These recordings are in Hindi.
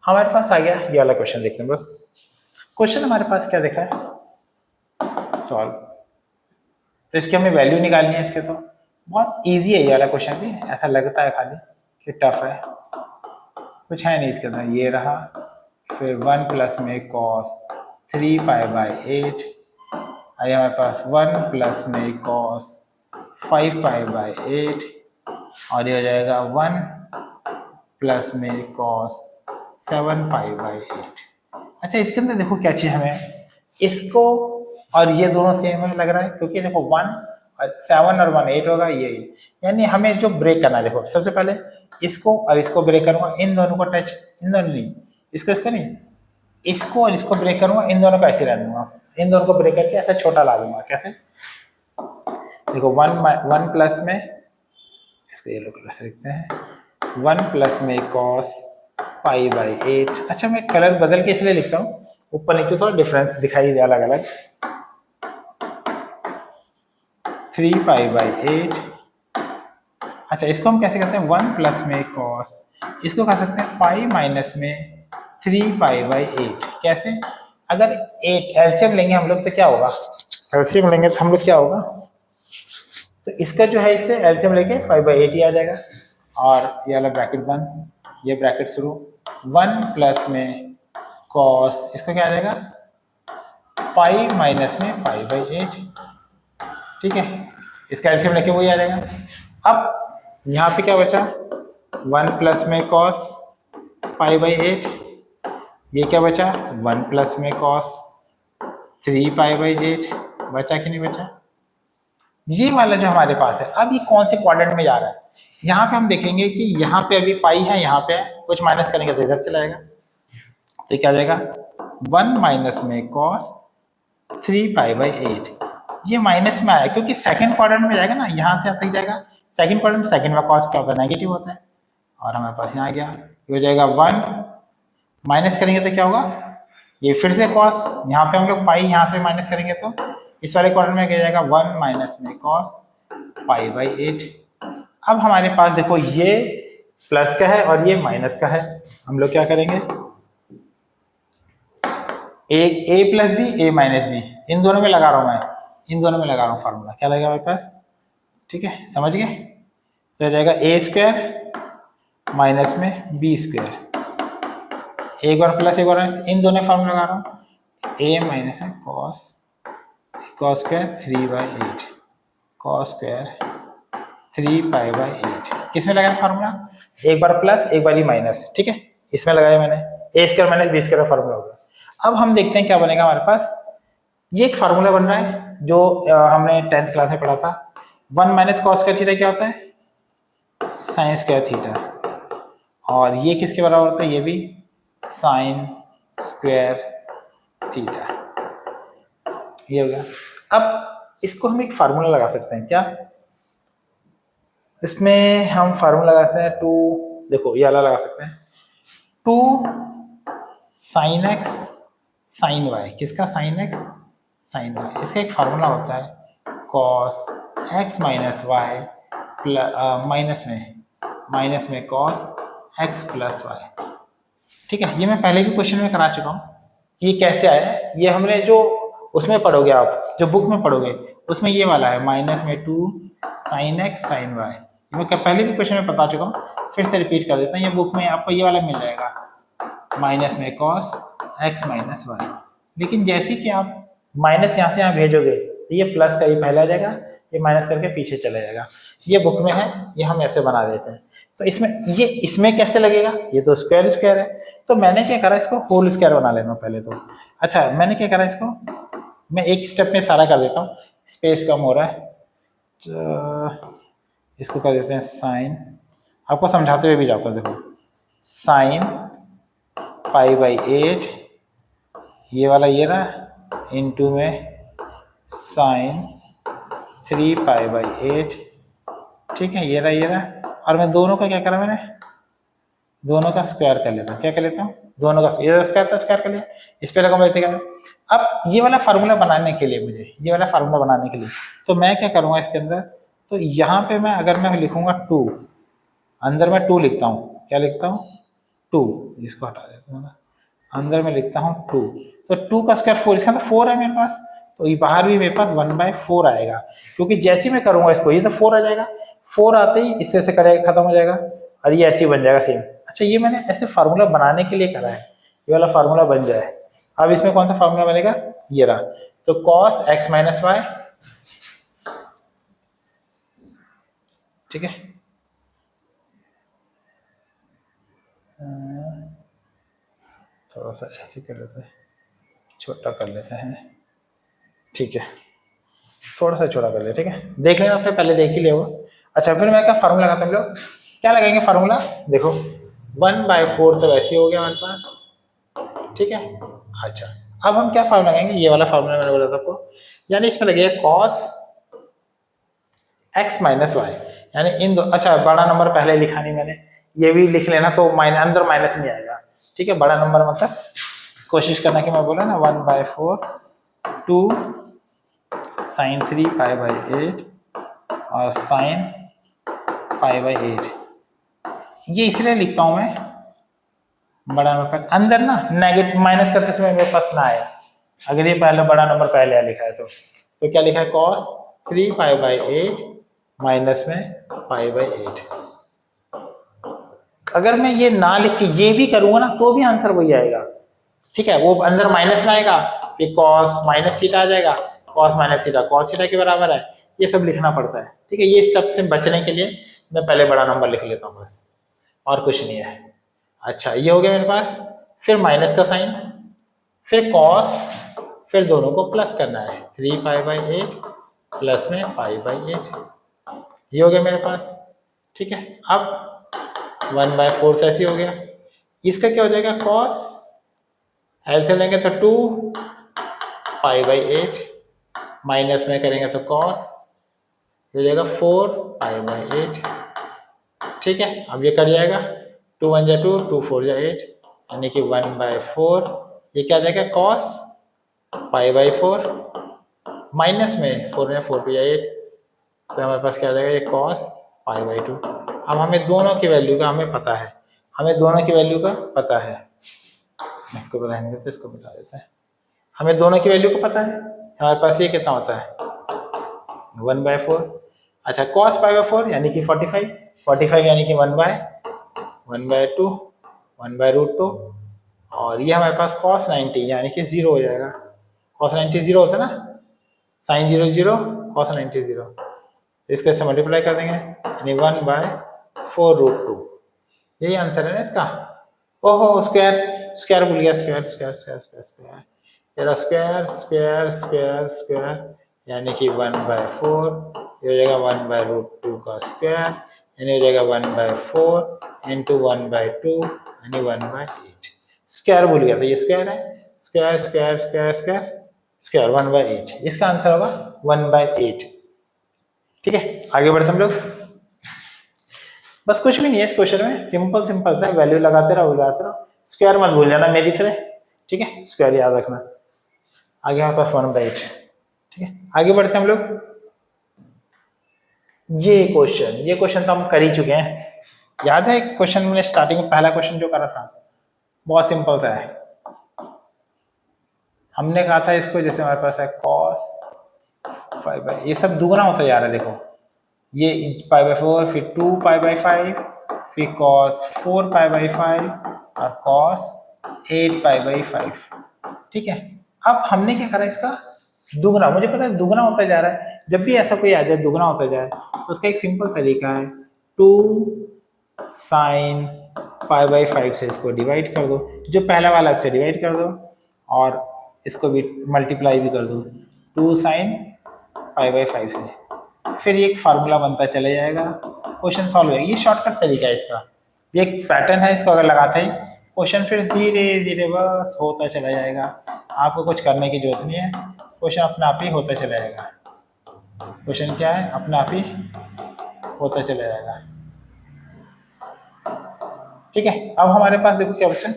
हमारे पास आ गया ये वाला क्वेश्चन। देखते हैं लोग, क्वेश्चन हमारे पास क्या देखा है, सॉल्व। तो इसकी हमें वैल्यू निकालनी है इसके। तो बहुत इजी है ये वाला क्वेश्चन भी, ऐसा लगता है खाली कि टफ है, कुछ है नहीं इसके अंदर। ये रहा, फिर 1 प्लस में कॉस 3π/8, और हमारे पास 1 प्लस में कॉस 5π/8, और ये हो जाएगा 1 प्लस में कॉस 7π/8। अच्छा, इसके अंदर देखो क्या चाहिए हमें, इसको और ये दोनों सेम है लग रहा है, क्योंकि देखो 1 और 7 और 1 8 होगा ये, यानी हमें जो ब्रेक करना है, देखो सबसे पहले इसको और इसको ब्रेक करूंगा, इन दोनों को टच, इन दोनों नहीं, इसको नहीं, इसको और इसको ब्रेक करूंगा, इन दोनों को ऐसे रह दूंगा, इन दोनों को ब्रेक करके ऐसा छोटा ला दूंगा। कैसे, देखो 1 प्लस में, इसको येलो कलर से लिखते हैं, 1 प्लस में कॉस π/8। अच्छा, मैं कलर बदल के इसलिए लिखता हूँ, ऊपर नीचे थोड़ा डिफरेंस दिखाई दे अलग अलग। 3π/8। अच्छा, इसको हम कैसे करते हैं, 1 प्लस में कॉस, इसको कर सकते हैं पाई माइनस में 3π/8। कैसे, अगर 8 एलसीएम लेंगे हम लोग तो क्या होगा, एलसीएम लेंगे तो हम लोग क्या होगा, तो इसका जो है इससे एलसीएम लेके 5/8 ही आ जाएगा। और ये वाला ब्रैकेट बंद, ये ब्रैकेट शुरू, 1 प्लस में कॉस, इसको क्या आ जाएगा, पाई माइनस में π/8। ठीक है, इसका एलसीएम लेके वही आ जाएगा। अब यहाँ पे क्या बचा, 1 प्लस में कॉस π/8, ये क्या बचा, 1 प्लस में कॉस 3π/8, बचा कि नहीं बचा। ये वाला जो हमारे पास है, अब ये कौन से क्वाड्रेंट में जा रहा है, यहाँ पे हम देखेंगे कि यहाँ पे अभी पाई है, यहाँ पे कुछ माइनस करेंगे तो इधर चला जाएगा, तो क्या हो जाएगा, 1 माइनस में कॉस 3π/8। ये माइनस में आया क्योंकि सेकंड क्वाड्रेंट में जाएगा ना, यहाँ से अब तक जाएगा सेकंड क्वाड्रेंट, सेकंड में कॉस क्या होता है, नेगेटिव होता है, और हमारे पास यहाँ आ गया, ये हो जाएगा 1 माइनस करेंगे तो क्या होगा, ये फिर से कॉस, यहाँ पे हम लोग पाई यहाँ से माइनस करेंगे तो इस वाले क्वाड्रेंट में क्या जाएगा, 1 माइनस में कॉस π/8। अब हमारे पास देखो ये प्लस का है और ये माइनस का है, हम लोग क्या करेंगे, ए प्लस बी ए माइनस बी, इन दोनों में लगा रहा हूं मैं, इन दोनों में लगा रहा हूँ फार्मूला, क्या लगेगा हमारे पास, ठीक है, समझ गए। तो जाएगा ए स्क्वायर माइनस में बी स्क्वायर, एक बार प्लस एक बार माइनस, इन दोनों फार्मूला लगा रहा हूँ, ए माइनस है कॉस स्क्वायर 3/8, कॉस स्क्वायर 3π/8। किसमें लगाया फार्मूला, एक बार प्लस एक बार ही माइनस, ठीक है, इसमें लगाया मैंने, A square minus B square formula होगा। अब हम देखते हैं क्या बनेगा हमारे पास, ये एक फार्मूला बन रहा है जो हमने 10th क्लास में पढ़ा था, 1 माइनस कॉस स्क्वायर थीटा क्या होता है, साइन स्क्वायर थीटा, और ये किसके बराबर होता है, ये भी साइन स्क्वायर थीटा, ये हो गया। अब इसको हम एक फार्मूला लगा सकते हैं क्या, इसमें हम फार्मूला लगा सकते हैं 2, देखो ये वाला लगा सकते हैं, 2 साइन एक्स साइन वाई, किसका, साइन एक्स साइन वाई, इसका एक फार्मूला होता है cos x minus y minus में कॉस एक्स प्लस वाई। ठीक है, ये मैं पहले भी क्वेश्चन में करा चुका हूँ, ये कैसे आया है, ये हमने जो उसमें पढ़ोगे, आप जो बुक में पढ़ोगे उसमें ये वाला है, -2 साइन एक्स साइन वाई, मैं पहले भी क्वेश्चन में बता चुका हूँ, फिर से रिपीट कर देता हूँ, ये बुक में आपको ये वाला मिल जाएगा, माइनस में कॉस एक्स माइनस वाई। लेकिन जैसे कि आप माइनस यहाँ से यहाँ भेजोगे तो ये प्लस का ये पहले आ जाएगा, ये माइनस करके पीछे चला जाएगा, ये बुक में है, ये हम ऐसे बना देते हैं। तो इसमें कैसे लगेगा, ये तो स्क्वायर स्क्वायर है, तो मैंने क्या करा, इसको होल स्क्वायर बना लेता हूँ पहले तो। अच्छा, मैंने क्या करा, इसको मैं एक स्टेप में सारा कर देता हूँ, स्पेस कम हो रहा है, तो इसको कर देते हैं साइन, आपको समझाते हुए भी जाता हूँ, देखो साइन π/8, ये वाला ये रहा, इनटू में साइन 3π/8, ठीक है, ये रहा, और मैं दोनों का क्या करा, मैंने दोनों का स्क्वायर कर लेता हूँ, क्या कर लेता हूँ, दोनों का ये स्क्वायर था, स्क्वायर कर लिया, इस पे लगा बैठेगा। अब ये वाला फार्मूला बनाने के लिए, मुझे ये वाला फार्मूला बनाने के लिए, तो मैं क्या करूँगा इसके अंदर, तो यहाँ पे मैं अगर मैं लिखूंगा 2, अंदर मैं 2 लिखता हूँ, क्या लिखता हूँ, 2, इसको हटा देता हूँ ना, अंदर में लिखता हूँ 2, तो 2 का स्क्वायर 4, इसका तो 4 है मेरे पास, तो ये बाहर भी मेरे पास 1/4 आएगा, क्योंकि जैसे मैं करूंगा इसको ये तो 4 आ जाएगा, 4 आते ही इससे से करेगा खत्म हो जाएगा और ये ऐसे ही बन जाएगा सेम। अच्छा ये मैंने ऐसे फार्मूला बनाने के लिए करा है, ये वाला फार्मूला बन जाए। अब इसमें कौन सा फार्मूला बनेगा, ये रहा, तो cos x माइनस वाई, ठीक है, थोड़ा सा ऐसे कर लेते हैं, छोटा कर लेते हैं, ठीक है, थोड़ा सा छोटा कर ले, ठीक है, देख लेना आपने पहले देख ही लिया होगा। अच्छा फिर मैं क्या फार्मूला लगाता हूँ, हम लोग क्या लगाएंगे फार्मूला, देखो 1/4 तो वैसे ही हो गया हमारे पास, ठीक है। अच्छा अब हम क्या फार्मूला लगाएंगे, ये वाला फार्मूला मैंने बोला था आपको, यानी इसमें लगेगा cos x माइनस वाई, यानी इन दो, अच्छा बड़ा नंबर पहले लिखा नहीं मैंने, ये भी लिख लेना तो अंदर माइनस नहीं आएगा, ठीक है, बड़ा नंबर मतलब कोशिश करना कि मैं बोला ना 1/4 2 sin 3π/8 और sin π/8, ये इसलिए लिखता हूं मैं बड़ा नंबर अंदर ना नेगेटिव माइनस करते समय मेरे पास ना आए, अगर ये पहले बड़ा नंबर पहले लिखा है तो क्या लिखा है cos 3π/8 माइनस में π/8। अगर मैं ये ना लिख के ये भी करूंगा ना तो भी आंसर वही आएगा, ठीक है, वो अंदर माइनस में आएगा, फिर cos माइनस थीटा आ जाएगा, cos minus theta cos theta के बराबर है, ये सब लिखना पड़ता है, ठीक है, ये स्टेप से बचने के लिए मैं पहले बड़ा नंबर लिख लेता हूँ बस, और कुछ नहीं है। अच्छा ये हो गया मेरे पास, फिर माइनस का साइन, फिर cos, फिर दोनों को प्लस करना है 3π/8 प्लस में π/8, ये हो गया मेरे पास, ठीक है। अब 1/4 से ऐसे हो गया, इसका क्या हो जाएगा cos, एलसीएम लेंगे तो 2π/8 माइनस में करेंगे तो cos हो जाएगा 4π/8, ठीक है। अब ये कट जाएगा 2 1 जा 2 2 4 जा 8, यानी कि 1/4, ये क्या आ जाएगा cos π/4 माइनस में 4 में 4 जा 8, तो हमारे पास क्या आ जाएगा ये cos π/2। अब हमें दोनों की वैल्यू का हमें पता है, हमें दोनों की वैल्यू का पता है, इसको तो रहने देते, इसको मिटा देते हैं, हमें दोनों की वैल्यू को पता है, हमारे पास ये कितना होता है 1/4। अच्छा cos π/4 यानी कि 45, 45 यानी कि 1/2 1/√2, और ये हमारे पास cos 90 यानी कि 0 हो जाएगा, cos 90 0 होता है ना, sin 0 0 cos 90 0, इसको इससे मल्टीप्लाई कर देंगे यानी 1/4√2, यही आंसर है ना इसका। ओहो स्क्वायर स्क्वायर भूल गया, square square square square square, तेरा स्क्वायर स्क्वायर स्क्वायर स्क्वायर यानी कि 1/4, ये हो जाएगा 1/√2 का स्क्वायर, यानी हो जाएगा 1/4 इंटू 1/2 यानी 1/8, स्क्वायर भूल गया था, ये स्क्वायर है, square square square square square 1/8, इसका आंसर होगा 1/8, ठीक है। आगे बढ़ते हम लोग, बस कुछ भी नहीं है इस क्वेश्चन में, सिंपल सिंपल सा वैल्यू लगाते रहो, स्क्वायर मत भूल जाना मेरी से, ठीक है, स्क्वायर याद रखना। आगे हमारे पास 1/8, ठीक है। आगे बढ़ते हम लोग, ये क्वेश्चन तो हम कर ही चुके हैं, याद है क्वेश्चन मैंने स्टार्टिंग में पहला क्वेश्चन जो करा था बहुत सिंपल सा है, हमने कहा था इसको, जैसे हमारे पास है cos 5, ये सब दुगना होता जा रहा है, देखो ये π/4 फिर 2π/5 फिर cos 4π/5 और cos 8π/5, ठीक है। अब हमने क्या करा इसका दुगना, मुझे पता है दुगना होता जा रहा है, जब भी ऐसा कोई आ जाए दुगना होता जाए तो उसका एक सिंपल तरीका है 2 sin π/5 से इसको डिवाइड कर दो, जो पहला वाला से डिवाइड कर दो और इसको भी मल्टीप्लाई भी कर दो 2 sin π/5 से, फिर एक फार्मूला बनता चला जाएगा, क्वेश्चन सॉल्व होगा। ये शॉर्टकट तरीका है इसका, ये एक पैटर्न है, इसको अगर लगाते ही क्वेश्चन फिर धीरे धीरे बस होता चला जाएगा, आपको कुछ करने की जरूरत नहीं है, क्वेश्चन अपने आप ही होता चला जाएगा, क्वेश्चन क्या है अपने आप ही होता चला जाएगा, ठीक है। अब हमारे पास देखो क्या बच्चा,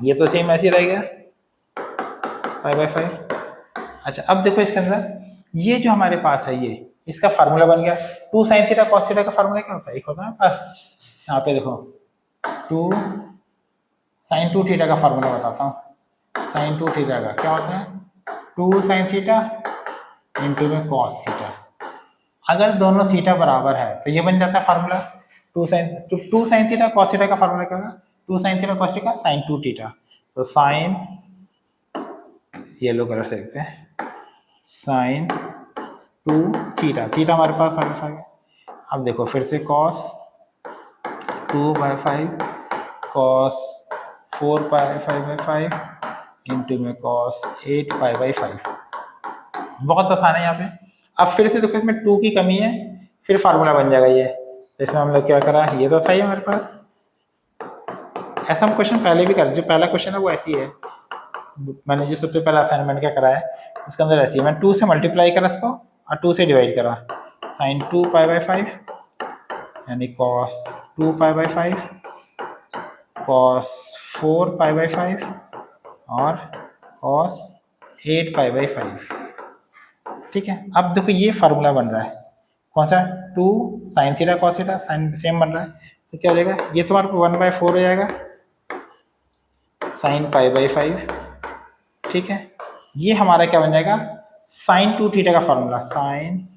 ये तो सेम ऐसे रह गया π/5। अच्छा अब देखो इसके अंदर ये जो हमारे पास है ये इसका फार्मूला बन गया 2 sin थीटा cos थीटा का फार्मूला क्या होता है, एक होता है बस, यहाँ पे देखो टू साइन टू थीटा का फार्मूला बताता हूँ। साइन टू थीटा का क्या होता है, टू साइन थीटा इंटू में कॉस थीटा। अगर दोनों थीटा बराबर है तो ये बन जाता है formula two sine theta cos theta का फार्मूला क्या होगा, two sine theta cos theta sine two theta. तो साइन, येलो कलर से लिखते हैं, साइन टू थीटा, थीटा हमारे पास 5/5 है। अब देखो फिर से कॉस 2/5 कॉस 4/5 इंटू में कॉस 8/5। बहुत आसान है यहाँ पे। अब फिर से देखो इसमें 2 की कमी है, फिर फार्मूला बन जाएगा ये। तो इसमें हम लोग क्या करा, ये तो था ही हमारे पास। ऐसा हम क्वेश्चन पहले भी कर, जो पहला क्वेश्चन है वो ऐसी है, मैंने जो सबसे पहला असाइनमेंट क्या करा है उसके अंदर ऐसी है, मैंने 2 से मल्टीप्लाई करा इसको और 2 से डिवाइड करा। साइन 2/5 यानी कॉस 2/5 कॉस 4/5 और कॉस 8/5। ठीक है, अब देखो ये फार्मूला बन रहा है कौन सा, 2 sign theta cos theta sign same बन रहा है। तो क्या हो जाएगा, ये तुम्हारे को 1/4 हो जाएगा साइन π/5। ठीक है, ये हमारा क्या बन जाएगा, साइन 2 थीटा का फार्मूला, साइन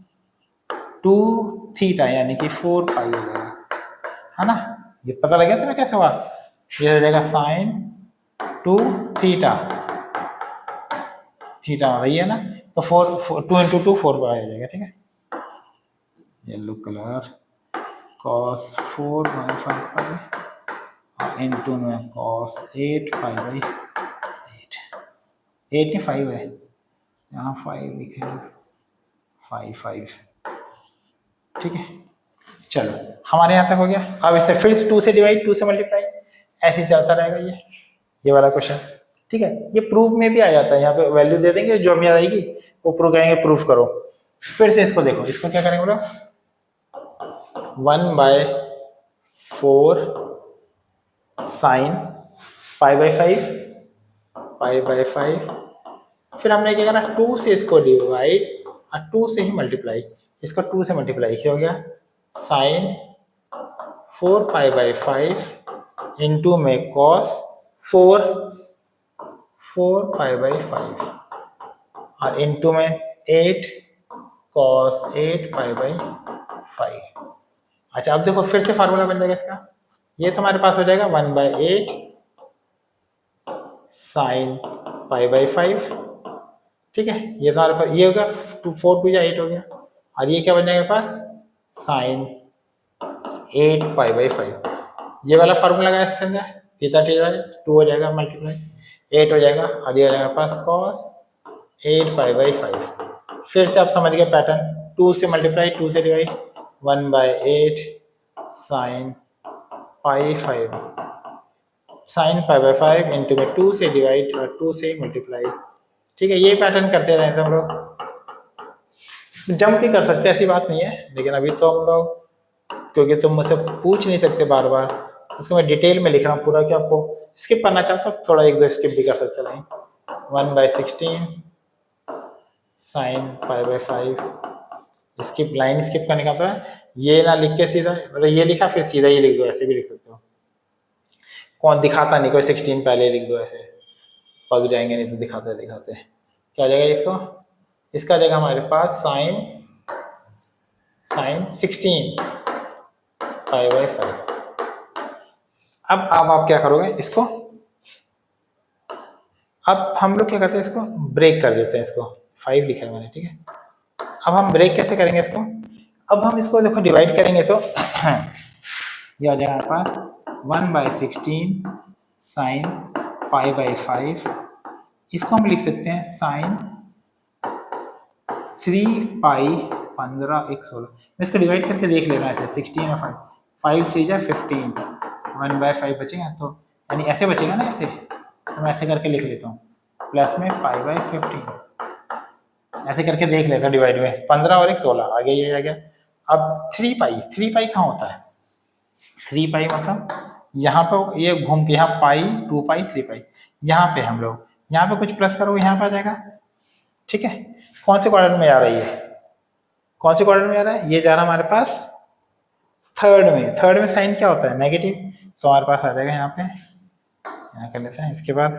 2 थीटा यानी कि 4π हो जाएगा, है ना। ये पता लग गया तुम्हें कैसे हुआ, ये हो जाएगा साइन 2 थीटा, थीटा वही है ना, तो 2 इंटू 2 4 आ जाएगा। ठीक है, येलो कलर कॉस 4/5 इंटू में कॉस 8/8, 8 नहीं 5 है, यहाँ 5 लिखे 5। ठीक है, चलो हमारे यहाँ तक हो गया। अब इससे फिर से 2 से डिवाइड 2 से मल्टीप्लाई, ऐसे ही चलता रहेगा ये वाला क्वेश्चन। ठीक है, ये प्रूफ में भी आ जाता है, यहाँ पे वैल्यू दे देंगे जो हमें आएगी वो प्रूफ कहेंगे प्रूफ करो। फिर से इसको देखो, इसको क्या करेंगे बोलो, 1/4 साइन π/5 फिर हमने क्या करना, 2 से इसको डिवाइड और 2 से ही मल्टीप्लाई, इसको 2 से मल्टीप्लाई क्या हो गया, साइन 4π/5 इंटू में कॉस 4π/5 और इंटू में 8 कॉस 8π/5। अच्छा, अब देखो फिर से फार्मूला बन जाएगा इसका, ये तो हमारे पास हो जाएगा 1/8 साइन π/5। ठीक है, ये तो हमारे पास ये हो गया 4 2 8 हो गया, और ये क्या बन जाएगा पास, साइन 8π/5। ये वाला फार्मूला लगाया इसके अंदर, थीटा 2 हो जाएगा मल्टीप्लाई 8 हो जाएगा, और ये हो जाएगा पास कॉस 8π/5। फिर से आप समझ गए पैटर्न, 2 से मल्टीप्लाई 2 से डिवाइड, 1/8 साइन π/5 इंटू में 2 से डिवाइड और 2 से मल्टीप्लाई। ठीक है, ये पैटर्न करते रहें हम लोग, जंप भी कर सकते हैं ऐसी बात नहीं है, लेकिन अभी तो हम लोग क्योंकि तुम मुझसे पूछ नहीं सकते बार बार, उसको मैं डिटेल में लिख रहा हूँ पूरा, कि आपको स्किप करना चाहता हूँ थोड़ा 1-2 स्किप भी कर सकते हैं। 1/16 साइन π/5, स्किप लाइन स्किप करने का मतलब ये ना लिख के सीधा, मतलब ये लिखा फिर सीधा ये लिख दो, ऐसे भी लिख सकते हो, कौन दिखाता नहीं कोई 16 पहले लिख दो, ऐसे पक जाएंगे नहीं तो दिखाते दिखाते। क्या जाएगा 100, इसका जाएगा हमारे पास साइन 16 π/5। अब आप क्या करोगे इसको, अब हम लोग क्या करते हैं, इसको ब्रेक कर देते हैं, इसको 5 लिखा है मैंने। ठीक है, अब हम ब्रेक कैसे करेंगे इसको, अब हम इसको देखो डिवाइड करेंगे तो ये आ जाएगा हमारे पास 1/16 साइन π/5, इसको हम लिख सकते हैं साइन 3π 15 मैं इसको डिवाइड करके देख लेना ऐसे, 16 और 5 3 जा 15, 1/5 बचेगा, तो यानी ऐसे बचेगा ना, ऐसे तो मैं ऐसे करके लिख लेता हूँ, प्लस में π/15 ऐसे करके देख लेता हूँ डिवाइड में, 15 और 1 16 आगे ये आ गया। अब 3π कहाँ होता है, 3π मतलब यहाँ पर ये घूम के यहाँ पाई 2π 3π, यहाँ पे हम लोग यहाँ पे कुछ प्लस करोगे यहाँ पे आ जाएगा। ठीक है, कौन से क्वाड्रेंट में आ रही है, कौन से क्वाड्रेंट में आ रहा है, ये जा रहा है हमारे पास थर्ड में। थर्ड में साइन क्या होता है, नेगेटिव, तो हमारे पास आ जाएगा यहाँ पे, यहाँ कर लेते हैं। इसके बाद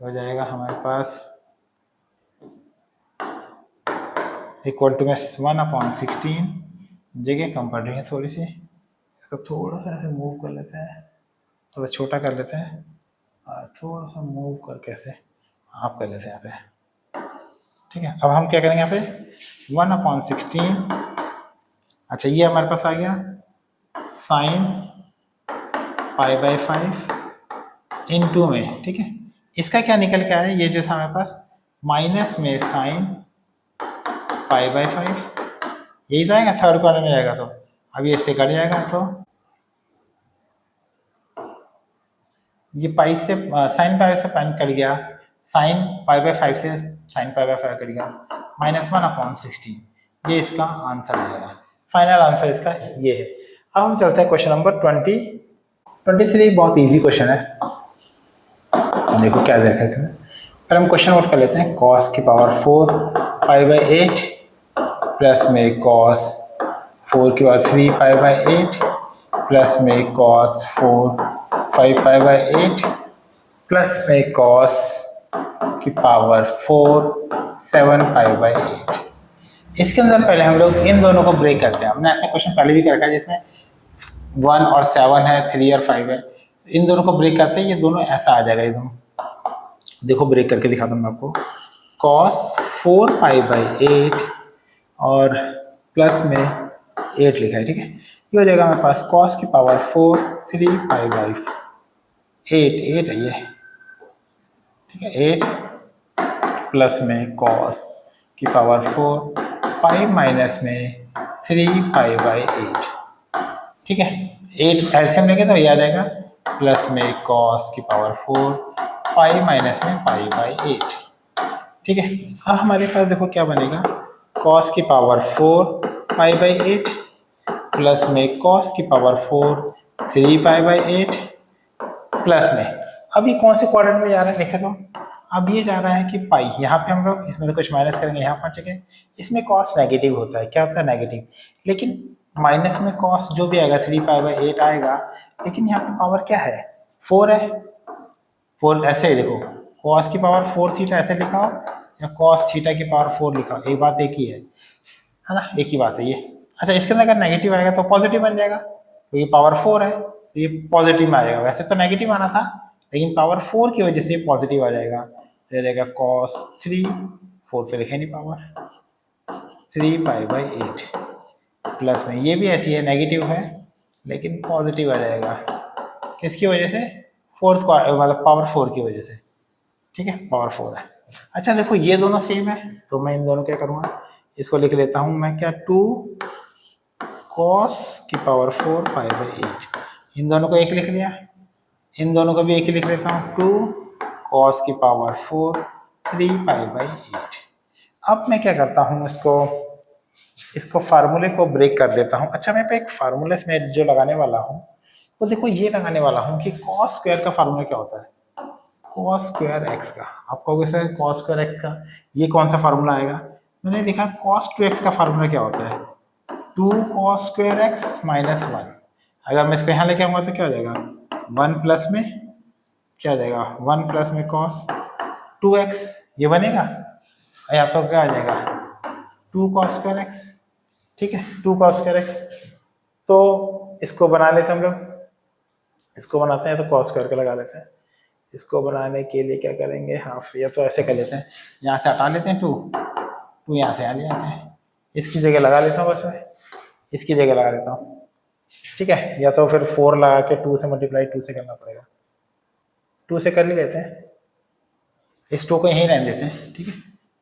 हो जाएगा हमारे पास इक्वल टू में 1/16, जगह कम पड़ रही है थोड़ी सी, इसको थोड़ा सा ऐसे मूव कर लेते हैं, थोड़ा छोटा कर लेते हैं, और थोड़ा सा मूव करके ऐसे आप कर लेते हैं यहाँ पे। ठीक है, अब हम क्या करेंगे यहाँ पे 1/16। अच्छा, ये हमारे पास आ गया साइन π/5 इन 2 में। ठीक है, इसका क्या निकल के आया, ये जो था हमारे पास माइनस में साइन π/5, यही जाएगा थर्ड क्वाड्रेंट में जाएगा। तो अब ये इससे कट जाएगा, तो ये पाई से साइन पाई से पाइन कट गया, साइन π/5 से साइन π/5 कट गया, -1/16। ये इसका आंसर आएगा, फाइनल आंसर इसका ये है। अब हम चलते हैं क्वेश्चन नंबर 23। बहुत इजी क्वेश्चन है, देखो क्या देखा है। पहले हम क्वेश्चन नोट कर लेते हैं। cos की पावर 4 π/8 प्लस में cos 4 की पावर 3 π/8 प्लस में cos 4 5 π/8 प्लस में cos की पावर 4 7 π/8। इसके अंदर पहले हम लोग इन दोनों को ब्रेक करते हैं। हमने ऐसा क्वेश्चन पहले भी कर रखा है जिसमें 1 और 7 है, 3 और 5 है। इन दोनों को ब्रेक करते हैं, ये दोनों ऐसा आ जाएगा। ये दोनों देखो ब्रेक करके दिखाता हूँ मैं आपको। cos 4 π/8 और प्लस में 8 लिखा है। ठीक है, ये हो जाएगा हमारे पास cos की पावर 4 3 π/8 8 है ये। ठीक है, 8 प्लस में cos की पावर 4 पाई माइनस में 3 π/8। ठीक है, 8 एलसीएम लेंगे तो ये आ जाएगा प्लस में cos की पावर 4 पाई माइनस में π/8। ठीक है, अब हमारे पास देखो क्या बनेगा, cos की पावर 4 π/8 प्लस में cos की पावर 4 3 π/8 प्लस में, अब ये कौन से क्वाड्रेंट में जा रहा है देखे तो, अब ये जा रहा है कि पाई, यहाँ पे हम लोग इसमें तो कुछ माइनस करेंगे, यहाँ पहुंचेंगे। इसमें cos नेगेटिव होता है, क्या होता है नेगेटिव, लेकिन माइनस में cos जो भी आएगा 3 π/8 आएगा, लेकिन यहाँ पे पावर क्या है 4 है। 4 ऐसे ही देखो, cos की पावर 4 थीटा ऐसे लिखा हो या cos थीटा की पावर 4 लिखा हो, एक बात एक ही है ना, एक ही बात है ये। अच्छा, इसके अंदर अगर नेगेटिव आएगा तो पॉजिटिव बन जाएगा, तो ये पावर 4 है तो ये पॉजिटिव में आ जाएगा। वैसे तो नेगेटिव आना था, लेकिन पावर 4 की वजह से पॉजिटिव आ जाएगा, तो रहेगा cos 3 4 से लिखे नहीं पावर 3 π/8 प्लस में, ये भी ऐसी है नेगेटिव है लेकिन पॉजिटिव आ जाएगा, किसकी वजह से, फोर्थ मतलब पावर 4 की वजह से। ठीक है, पावर 4 है। अच्छा देखो, ये दोनों सेम है तो मैं इन दोनों क्या करूँगा, इसको लिख लेता हूँ मैं क्या 2 cos की पावर 4 π/8, इन दोनों को एक लिख लिया, इन दोनों को भी एक ही लिख लेता हूँ 2 cos की पावर 4 3 π/8। अब मैं क्या करता हूँ, इसको फार्मूले को ब्रेक कर देता हूँ। अच्छा, मैं पे एक फार्मूला इसमें जो लगाने वाला हूँ वो देखो ये लगाने वाला हूँ कि cos स्क्वायर का फार्मूला क्या होता है, cos स्क्वायर x का। आप कहोगे सर cos स्क्वायर x का ये कौन सा फार्मूला आएगा, मैंने देखा cos 2x का फार्मूला क्या होता है 2 cos स्क्वायर x माइनस 1। अगर मैं इसको यहाँ लेके आऊँगा तो क्या हो जाएगा 1 प्लस में क्या आ जाएगा 1 प्लस में cos 2x ये बनेगा, यहाँ पर क्या आ जाएगा 2 cos स्क्वायर x। ठीक है, 2 cos स्क्वायर x। तो इसको बना लेते हैं हम लोग, इसको बनाते हैं तो cos स्क्वायर का लगा लेते हैं। इसको बनाने के लिए क्या करेंगे, हाफ, या तो ऐसे कर लेते हैं, यहाँ से हटा लेते हैं 2 यहाँ से आ जाते हैं, इसकी जगह लगा लेता हूँ, बस मैं इसकी जगह लगा लेता हूँ। ठीक है, या तो फिर 4 लगा के 2 से मल्टीप्लाई 2 से करना पड़ेगा, 2 से कर ही लेते हैं, इस 2 को यहीं रहने देते हैं। ठीक है,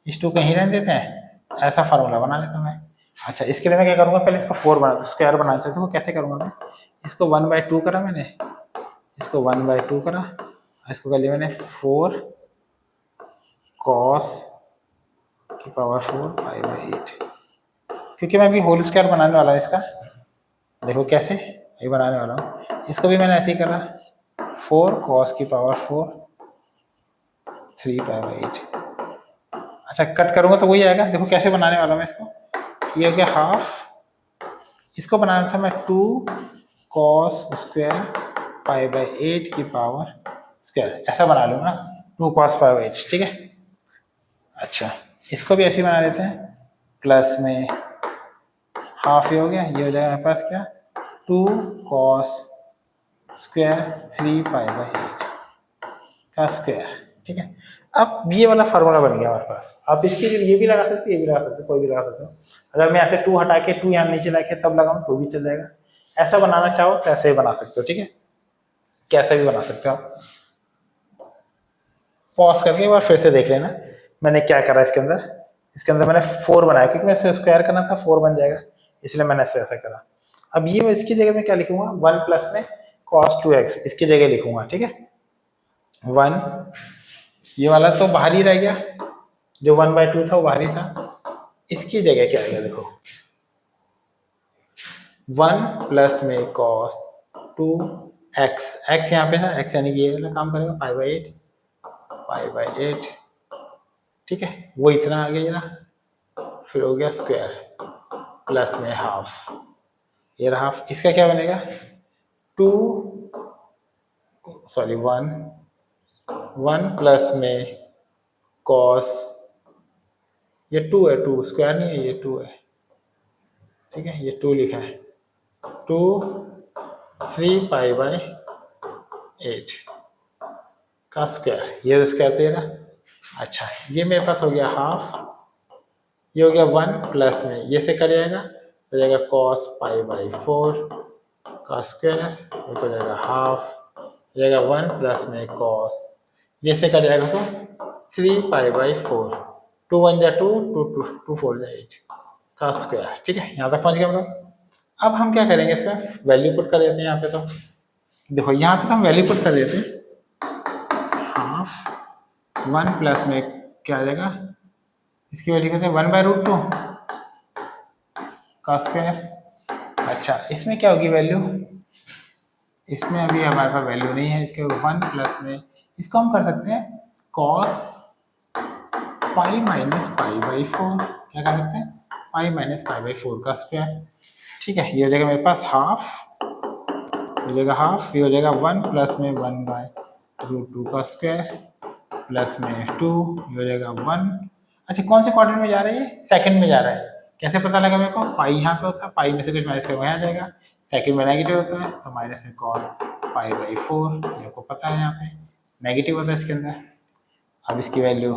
इस 2 को यहीं रहने देते हैं, ऐसा फार्मूला बना लेता हूँ मैं। अच्छा, इसके लिए मैं क्या करूँगा, पहले इसको 4 बना स्क्वायर बनाना चाहते हो, कैसे करूँगा मैं, इसको 1/2 करा मैंने, इसको 1/2 करा, इसको कर लिया मैंने 4 cos की पावर 4 π/8, क्योंकि मैं अभी होल स्क्वायर बनाने वाला हूँ इसका। देखो कैसे ये बनाने वाला हूँ, इसको भी मैंने ऐसे ही करा 4 cos की पावर 4 3 π/8। अच्छा, कट करूँगा तो वही आएगा। देखो कैसे बनाने वाला हूँ मैं इसको, ये हो गया हाफ, इसको बनाना था मैं 2 cos स्क्वायर पाई बाई 8 की पावर स्क्वायर, ऐसा बना लूँ ना, 2 cos पाई बाई 8, ठीक है। अच्छा, इसको भी ऐसे ही बना लेते हैं, प्लस में हाफ ये हो गया, ये हो जाएगा हमारे पास क्या, 2 cos स्क्वायर 3 पाई बाई 8 का स्क्वायर, ठीक है। अब ये वाला फार्मूला बन गया हमारे पास। आप इसके लिए ये भी लगा सकते हो, ये भी लगा सकते हो, कोई भी लगा सकते हो। अगर मैं ऐसे 2 हटा के 2 यहाँ नीचे ला के तब लगाऊं तो भी चल जाएगा। ऐसा बनाना चाहो तो ऐसे ही बना सकते हो, ठीक है, कैसे भी बना सकते हो आप। पॉज करके एक बार फिर से देख लेना मैंने क्या करा इसके अंदर। इसके अंदर मैंने 4 बनाया, क्योंकि मैं इसे स्क्वायर करना था, 4 बन जाएगा, इसलिए मैंने ऐसा करा। अब ये इसकी जगह में क्या लिखूंगा, 1 प्लस में cos 2x इसकी जगह लिखूंगा, ठीक है। 1, ये वाला तो बाहर ही रह गया, जो 1/2 था वो बाहर ही था। इसकी जगह क्या आएगा देखो, 1 प्लस में cos 2x, x यहाँ पे था, x यानी कि ये वाला काम करेगा, पाई बाई 8, ठीक है, वो इतना आ गया ना, फिर हो गया स्क्वायर प्लस में हाफ, ये रहा हाफ। इसका क्या बनेगा, 1 प्लस में cos, ये 2 है, 2 स्क्वायर नहीं है, ये 2 है, ठीक है, ये 2 लिखा है, 2 3 पाई बाई 8 का स्क्वायर, ये स्क्वायर तो ये रहा। अच्छा, ये मेरे पास हो गया हाफ, ये हो गया 1 प्लस में ये से कर जाएगा तो जाएगा cos पाई बाई 4 का स्क्वायर, ये हो जाएगा हाफ, हो जाएगा 1 प्लस में cos, ये से कर जाएगा तो 3 पाई बाई 4, 2 1 जा 2, 2 4 जा 8 का स्क्वायर, ठीक है। यहाँ तक पहुँच गए हम लोग। अब हम क्या करेंगे, इसमें वैल्यू पुट कर देते हैं। यहाँ पे तो देखो, यहाँ पे तो हम वैल्यू पुट कर देते हैं, हाफ 1 प्लस में क्या आ जाएगा, इसकी वैल्यू कहते हैं 1/√2 का स्क्वायर। अच्छा, इसमें क्या होगी वैल्यू, इसमें अभी हमारे पास वैल्यू नहीं है, इसके 1 प्लस में इसको हम कर सकते हैं cos pi minus pi by 4, क्या कर सकते हैं, पाई माइनस पाई बाई 4 का स्क्वायर, ठीक है। ये हो जाएगा मेरे पास हाफ, हो जाएगा हाफ, ये हो जाएगा 1 प्लस में 1/√2 का स्क्वायर प्लस में 2, ये हो जाएगा 1। अच्छा, कौन से क्वाड्रेंट में जा रहा है, ये सेकंड में जा रहा है, कैसे पता लगा मेरे को, पाई यहाँ पे होता है, पाई में से कुछ माइनस करके यहाँ जाएगा, सेकंड में नेगेटिव होता है तो माइनस में cos पाई बाई 4, मेरे को पता है यहाँ पे नेगेटिव होता है इसके अंदर। अब इसकी वैल्यू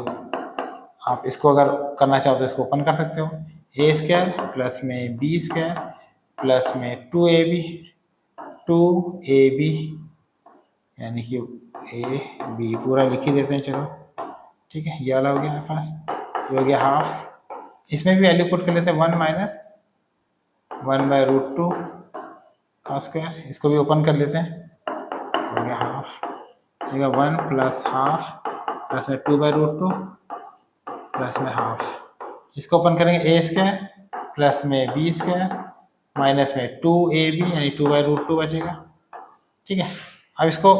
आप इसको अगर करना चाहो तो इसको ओपन कर सकते हो, ए स्क्वायर प्लस में बी स्क्वायर प्लस में 2ab यानी कि ए बी पूरा लिख ही देते हैं, चलो ठीक है। ये वाला हो गया मेरे पास, ये हो गया हाफ, इसमें भी वैल्यू पुट कर लेते हैं 1 माइनस 1/√2 का स्क्वायर, इसको भी ओपन कर लेते हैं, हो गया हाफ, हो गया 1 प्लस हाफ प्लस में 2/√2 प्लस में हाफ, इसको ओपन करेंगे ए स्क्वायर प्लस में बी स्क्वायर माइनस में 2ab यानी 2/√2 बचेगा, ठीक है। अब इसको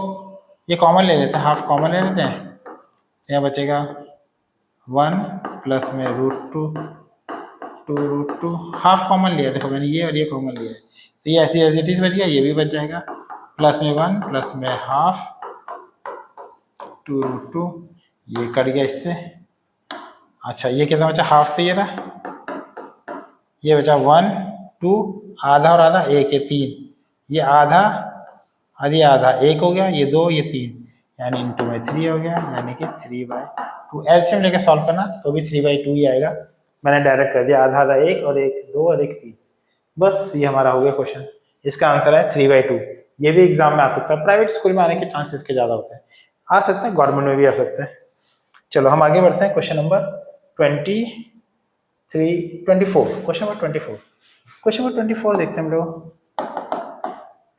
ये कॉमन ले लेते हैं, हाफ कॉमन ले लेते हैं, यहाँ बचेगा 1 प्लस में √2 हाफ कॉमन लिया, देखो मैंने ये और ये कॉमन लिया है तो ये ऐसी एज इट इज बच गया, ये भी बच जाएगा, प्लस में 1 प्लस में हाफ 2√2, ये कट गया इससे। अच्छा, ये कितना बचा, हाफ से ये रहा, ये बचा 1 2, आधा और आधा 1 है 3, ये आधा और ये आधा 1 हो गया, ये 2 ये 3 यानी इंटू में 3 हो गया, यानी कि 3/2। एलसीएम लेके सॉल्व करना तो भी 3/2 ही आएगा, मैंने डायरेक्ट कर दिया, आधा आधा 1 और 1 2 और 1 3, बस ये हमारा हो गया क्वेश्चन। इसका आंसर है 3/2। ये भी एग्जाम में आ सकता है, प्राइवेट स्कूल में आने के चांसेस के ज़्यादा होते हैं, आ सकता है गवर्नमेंट में भी आ सकता है। चलो हम आगे बढ़ते हैं, क्वेश्चन नंबर 24, क्वेश्चन नंबर 24 देखते हैं हम लोग।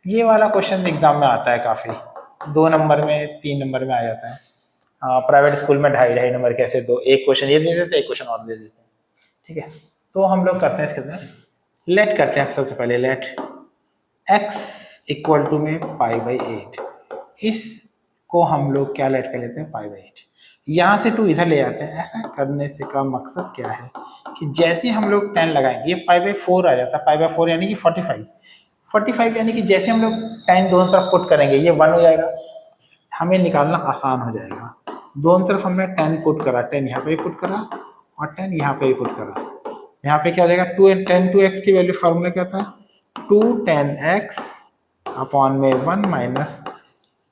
ये वाला क्वेश्चन एग्जाम में आता है काफ़ी, 2 नंबर में 3 नंबर में आ जाता है। प्राइवेट स्कूल में 2.5 नंबर के ऐसे एक क्वेश्चन ये दे देते हैं, एक क्वेश्चन और दे देते हैं, ठीक है। तो हम लोग करते हैं इसके अंदर लेट करते हैं, सबसे पहले लेट x इक्वल टू में π/8, इसको हम लोग क्या लेट कर लेते हैं π/8, यहाँ से 2 इधर ले जाते हैं। ऐसा करने से का मकसद क्या है कि जैसे हम लोग 10 लगाएंगे ये π/4 आ जाता है, π/4 यानी कि 45, 45 यानी कि जैसे हम लोग 10 दोनों तरफ पुट करेंगे ये 1 हो जाएगा, हमें निकालना आसान हो जाएगा। दोनों तरफ हमने 10 पुट करा, 10 यहाँ पे भी पुट करा और 10 यहाँ पे भी पुट करा। यहाँ पे क्या हो जाएगा 2 and 10 2x की वैल्यू फार्मूला क्या था 2 10x अपॉन में 1 माइनस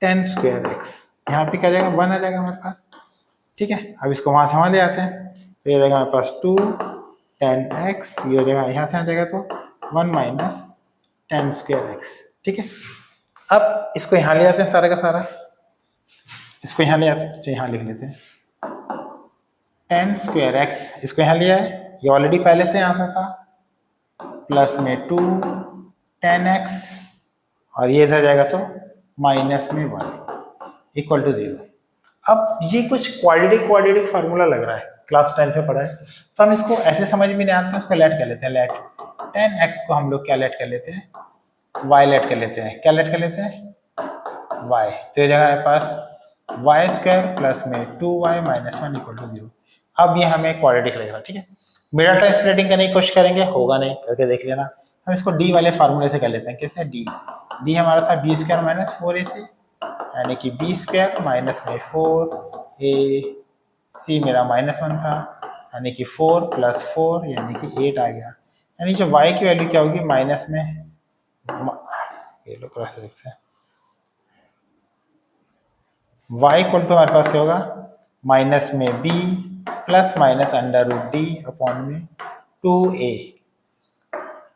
10 स्क्वायर x। यहाँ पे क्या जाएगा 1 आ जाएगा हमारे पास। ठीक है, अब इसको वहाँ से वहाँ ले आते हैं तो ये रहेगा हमारे पास 2 10x, ये हो जाएगा यहाँ से आ जाएगा तो 1 माइनस 10 स्क्वायर x। ठीक है, अब इसको यहाँ ले आते हैं सारा का सारा, इसको यहाँ ले आते हैं, तो यहाँ लिख लेते हैं 10 स्क्वायर x, इसको यहाँ लिया है, ये ऑलरेडी पहले से आता था, प्लस में 2 10x और ये इधर जाएगा तो माइनस में 1 इक्वल टू 0। अब ये कुछ क्वाड्रेटिक फार्मूला लग रहा है, क्लास 10 में पढ़ा है, तो हम इसको ऐसे समझ में नहीं आता, उसको लेट कर लेते हैं। लेट 10x को हम लोग क्या लेट कर लेते हैं, y लेट कर लेते हैं। क्या लेट कर लेते हैं, y, तो ये जगह हमारे पास y स्क्वायर प्लस में 2y माइनस 1 इक्वल टू 0। अब ये हमें क्वाड्रेटिक लगेगा। ठीक है, मिडिल टर्म स्प्लिटिंग करने की कोशिश करेंगे, होगा नहीं, करके देख लेना। हम इसको d वाले फार्मूले से कर लेते हैं। कैसे, d हमारा था b स्क्वायर माइनस 4ac, यानी कि b स्क्वायर माइनस में 4ac मेरा माइनस 1 था, यानी कि 4 प्लस 4 यानी कि 8 आ गया। यानी जो y की वैल्यू क्या होगी माइनस में, ये लो क्रॉस लिखते हैं, y इक्वल टू हमारे पास होगा माइनस में b plus minus under root D upon में 2a,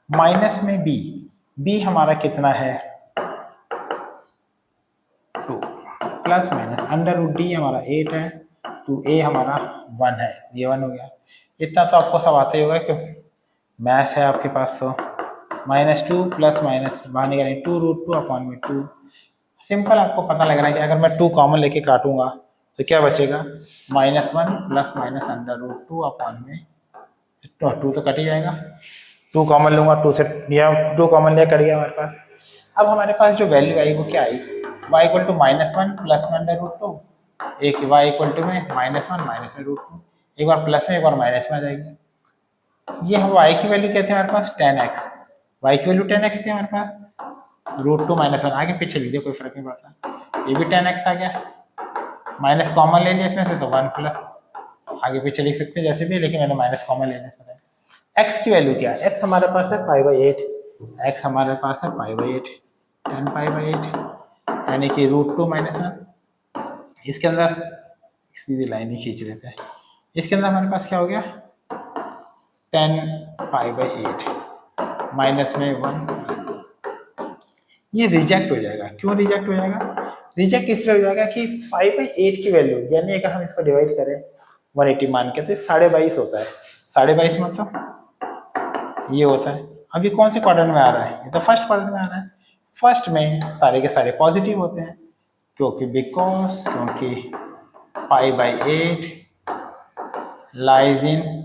माइनस में b हमारा कितना है 2, plus minus under root D हमारा 8 है, 2a हमारा 1 है, ये 1 हो गया। इतना तो आपको सब आता ही होगा कि मैथ्स है आपके पास, तो -2 प्लस माइनस बाहर निकालेंगे 2 रूट 2 अपॉन में 2। सिंपल आपको पता लग रहा है कि अगर मैं 2 कॉमन लेके काटूंगा तो क्या बचेगा -1 plus minus under root 2 upon में 2 तो कट ही जाएगा, 2 कॉमन लूंगा, 2 से यह 2 कॉमन लिया, कट गया हमारे पास। अब हमारे पास जो वैल्यू आई वो क्या आई, y इक्वल टू -1 प्लस में अंडर रूट 2, एक y इक्वल टू में -1 माइनस में रूट 2, एक बार प्लस में एक बार माइनस में आ जाएगी। ये हम y की वैल्यू कहते हैं हमारे पास 10x, y की वैल्यू 10x थी हमारे पास, रूट 2 -1 आगे पीछे लिख दिया, कोई फर्क नहीं पड़ता। ये भी 10x आ गया, माइनस कॉमन ले लिया इसमें से तो 1 प्लस, आगे पीछे लिख सकते हैं जैसे भी, लेकिन मैंने माइनस कॉमन लेने से। x की वैल्यू क्या है, x हमारे पास है π/8, x हमारे पास है π/8, 10 π/8 यानी कि रूट 2 -1। इसके अंदर सीधी लाइन ही खींच लेते हैं, इसके अंदर हमारे पास क्या हो गया 10 π/8 माइनस में 1, ये रिजेक्ट हो जाएगा। क्यों रिजेक्ट हो जाएगा, रिजेक्ट इसलिए हो जाएगा कि 5/8 की वैल्यू, यानी अगर हम इसको डिवाइड करें 180 मान के तो 22.5 होता है। 22.5 मतलब ये होता है। अब ये कौन से क्वाड्रेंट में आ रहा है, ये तो फर्स्ट क्वाड्रेंट में आ रहा है। फर्स्ट में सारे के सारे पॉजिटिव होते हैं, क्योंकि π/8 लाइज इन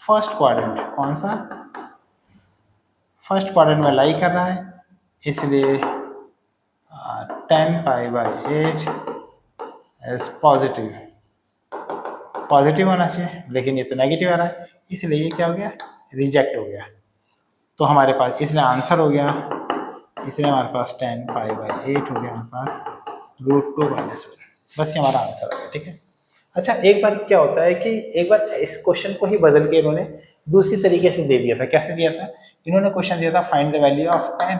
फर्स्ट क्वाड्रेंट। कौन सा, फर्स्ट क्वाड्रेंट में लाई कर रहा है, इसलिए 10 π/8 एज पॉजिटिव होना चाहिए, लेकिन ये तो नेगेटिव आ रहा है, इसलिए ये क्या हो गया रिजेक्ट हो गया। तो हमारे पास इसलिए आंसर हो गया, इसलिए हमारे पास 10 π/8 हो गया हमारे पास रूट 2 माइनस 1, बस ये हमारा आंसर आ गया। ठीक है, अच्छा एक बार क्या होता है कि एक बार इस क्वेश्चन को ही बदल के इन्होंने दूसरी तरीके से दे दिया था। कैसे दिया था, इन्होंने क्वेश्चन दिया था फाइंड द वैल्यू ऑफ 10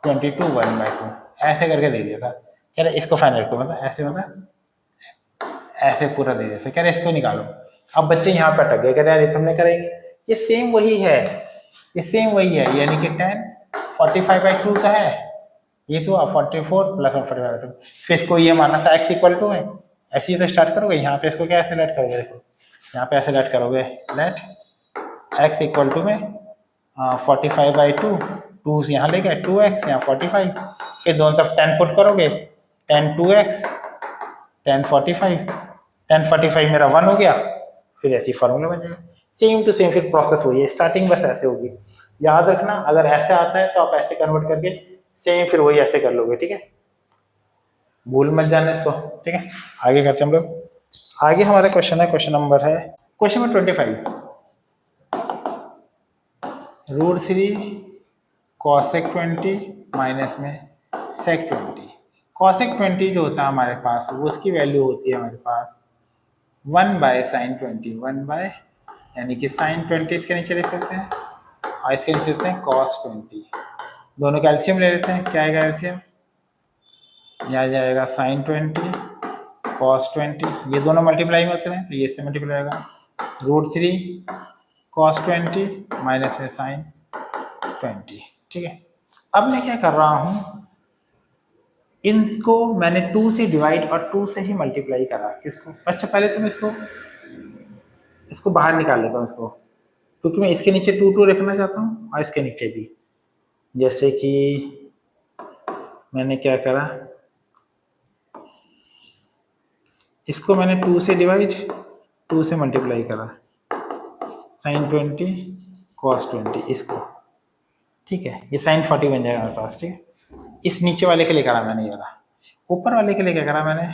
22 1/2, ऐसे करके दे दिया था। कह रहे इसको फाइनल करो, मतलब ऐसे, मतलब ऐसे पूरा दे दिया था, कह रहे इसको निकालो। अब बच्चे यहाँ पे अटक गए, कह रहे यार ये तो हमने करेंगे, ये सेम वही है, ये सेम वही है, यानी कि 10 45/2 तो है, ये तो 44 प्लस 45/2, फिर इसको ये माना था x इक्वल टू है, ऐसे ही तो स्टार्ट करोगे। यहाँ पे इसको क्या ऐसे लेट करोगे, देखो यहाँ पे ऐसे लेट करोगे, लेट x इक्वल टू में 45/2, 2 यहाँ ले गए 2x यहाँ 45, फिर दोनों तरफ 10 पुट करोगे, 10 2x 10 45, 10 45 मेरा 1 हो गया, फिर ऐसी फार्मूला बन जाएगा। सेम टू सेम फिर प्रोसेस वही है, स्टार्टिंग बस ऐसे होगी। याद रखना अगर ऐसे आता है तो आप ऐसे कन्वर्ट करके सेम फिर वही ऐसे कर लोगे। ठीक है, भूल मत जाना इसको। ठीक है, आगे करते हैं हम लोग। आगे हमारा क्वेश्चन है, क्वेश्चन नंबर है question number 25, root 3 cosec 20 minus में सेक 20। कॉसेक 20 जो होता है हमारे पास वो उसकी वैल्यू होती है हमारे पास 1/sin 20, 1 यानी कि sin 20 इसके नीचे लिख सकते हैं और इसके नीचे लिखते हैं cos 20। दोनों का एलसीएम ले लेते हैं। क्या आएगा एलसीएम? यहाँ जाएगा sin 20 cos 20, ये दोनों मल्टीप्लाई में होते हैं तो ये इससे मल्टीप्लाई होगा √3 cos 20 माइनस में sin 20। ठीक है, अब मैं क्या कर रहा हूँ, इनको मैंने 2 से डिवाइड और 2 से ही मल्टीप्लाई करा। किसको? अच्छा पहले तो मैं इसको बाहर निकाल लेता हूँ इसको, क्योंकि मैं इसके नीचे 2 2 रखना चाहता हूँ और इसके नीचे भी। जैसे कि मैंने क्या करा, इसको मैंने 2 से डिवाइड 2 से मल्टीप्लाई करा sin 20 cos 20 इसको। ठीक है, ये sin 40 बन जाएगा हमारे पास। ठीक है, इस नीचे वाले के लिए करा मैंने ये वाला। ऊपर वाले के लिए क्या करा मैंने,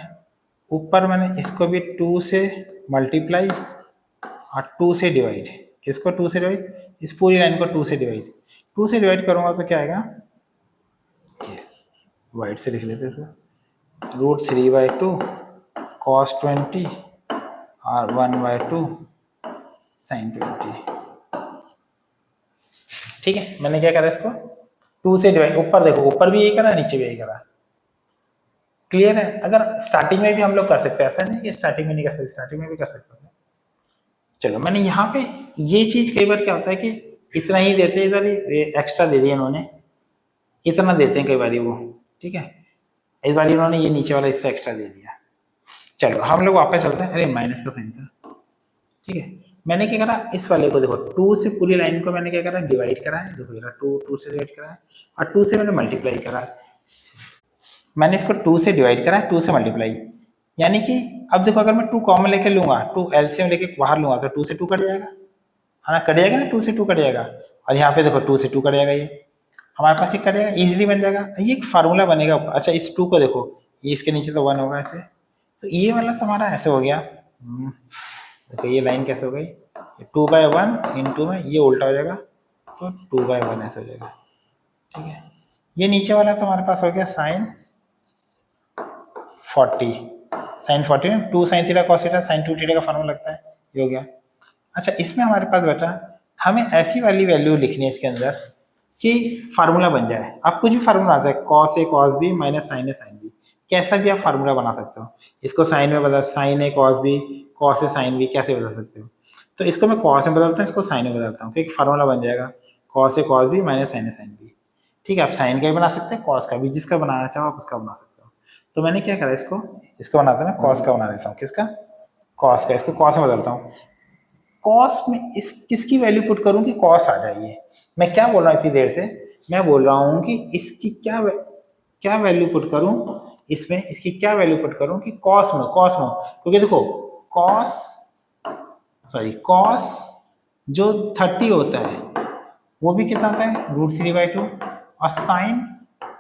ऊपर मैंने इसको भी 2 से मल्टीप्लाई और 2 से डिवाइड। किसको 2 से डिवाइड? इस पूरी लाइन को 2 से डिवाइड। 2 से डिवाइड करूंगा तो क्या आएगा, वाइट से लिख लेते हैं, √3/2 cos 20 और 1/2 sin 20। ठीक है, मैंने क्या करा, इसको 2 से डिवाइड। ऊपर देखो, ऊपर भी यही करा, नीचे भी यही करा। क्लियर है? अगर स्टार्टिंग में भी हम लोग कर सकते हैं, ऐसा नहीं कि स्टार्टिंग में नहीं कर सकते, स्टार्टिंग में भी कर सकते हैं। चलो, मैंने यहाँ पे ये चीज कई बार क्या होता है कि इतना ही देते हैं, इधर एक्स्ट्रा दे दिया इन्होंने, इतना देते हैं कई बार वो। ठीक है, इस बार इन्होंने ये नीचे वाला इससे एक्स्ट्रा दे दिया। चलो हम लोग वापस चलते हैं। अरे माइनस का साइन था। ठीक है, मैंने क्या करा, इस वाले को देखो 2 से पूरी लाइन को मैंने क्या करा, डिवाइड करा है। देखो 2 से डिवाइड करा है और 2 से मैंने मल्टीप्लाई करा है। मैंने इसको 2 से डिवाइड करा है, 2 से मल्टीप्लाई, यानी कि अब देखो अगर मैं 2 कॉमन लेके लूंगा, 2 एलसीएम लेके बाहर लूंगा तो 2 से 2 कट जाएगा, है ना? कट जाएगा ना, 2 से 2 कट जाएगा। और यहाँ पे देखो 2 से 2 कट जाएगा, ये हमारे पास एक कट जाएगा, इजिली बन जाएगा। ये एक फार्मूला बनेगा। अच्छा, इस 2 को देखो, ये इसके नीचे तो 1 होगा ऐसे, तो ये वाला तो हमारा ऐसे हो गया। देखो ये लाइन कैसे हो गई, 2/1 इंटू में ये उल्टा हो जाएगा तो 2/1 ऐसे हो जाएगा। ठीक है, ये नीचे वाला तो हमारे पास हो गया sin 40 में 2 sin theta cos theta sin 2 theta का फार्मूला लगता है, ये हो गया। अच्छा, इसमें हमारे पास बचा, हमें ऐसी वाली वैल्यू लिखनी है इसके अंदर कि फार्मूला बन जाए। आप कुछ भी फार्मूला आता है, cos A cos B minus sin A sin B, कैसा भी आप फार्मूला बना सकते हो। इसको साइन में बदल, sin A cos B, cos A sin B कैसे बदल सकते हो। तो इसको मैं cos में बदलता हूँ, इसको sin में बदलता हूँ, क्योंकि फार्मूला बन जाएगा cos A cos B minus sin A sin B। ठीक है, आप साइन का भी बना सकते हैं, cos का भी, जिसका बनाना चाहो आप उसका बना सकते हो। तो मैंने क्या करा, इसको बनाता मैं cos का बना लेता हूँ। किसका? cos का। इसको cos में बदलता हूँ। cos में किसकी वैल्यू पुट करूं कि cos आ जाए। मैं क्या बोल रहा हूँ इतनी देर से, मैं बोल रहा हूँ कि इसकी क्या वैल्यू पुट करूं, इसमें इसकी क्या वैल्यू पुट करूं कि cos में, क्योंकि देखो cos जो 30 होता है वो भी कितना होता है, √3/2, और sin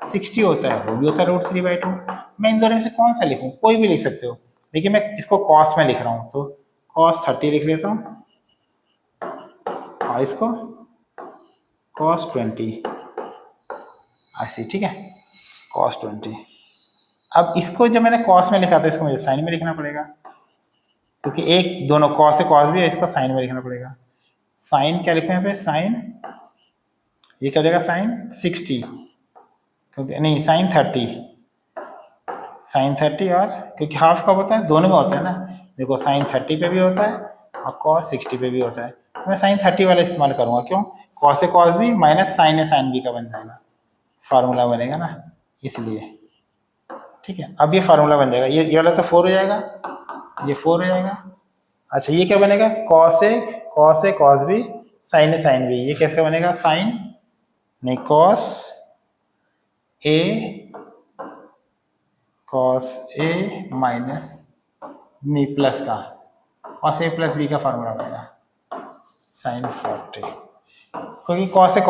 60 होता है वो भी होता है √3/2। मैं इन दोनों में से कौन सा लिखूं? कोई भी लिख सकते हो, लेकिन मैं इसको cos में लिख रहा हूँ तो cos 30 लिख लेता हूँ और इसको cos 20 ऐसे। ठीक है, cos 20। अब इसको जब मैंने cos में लिखा था, इसको मुझे साइन में लिखना पड़ेगा, क्योंकि एक दोनों cos से cos भी है, इसको साइन में लिखना पड़ेगा। साइन क्या लिखना है पे, साइन, ये क्या हो जाएगा साइन 60, क्योंकि नहीं साइन 30, और क्योंकि हाफ कब होता है, दोनों में होता है ना। देखो साइन 30 पे भी होता है और cos 60 पे भी होता है, तो मैं साइन 30 वाला इस्तेमाल करूंगा। क्यों? cos से cos भी माइनस साइन ए साइन बी का बन जाएगा, फार्मूला बनेगा ना, इसलिए। ठीक है, अब ये फार्मूला बन जाएगा, ये वाला तो 4 हो जाएगा, ये 4 हो जाएगा। अच्छा, ये क्या बनेगा, cos ए cos बी साइन ए साइन बी, ये कैसे बनेगा, साइन नहीं cos ए माइनस नहीं प्लस का cos ए प्लस बी का फार्मूला बनेगा साइन 40, क्योंकि cos ए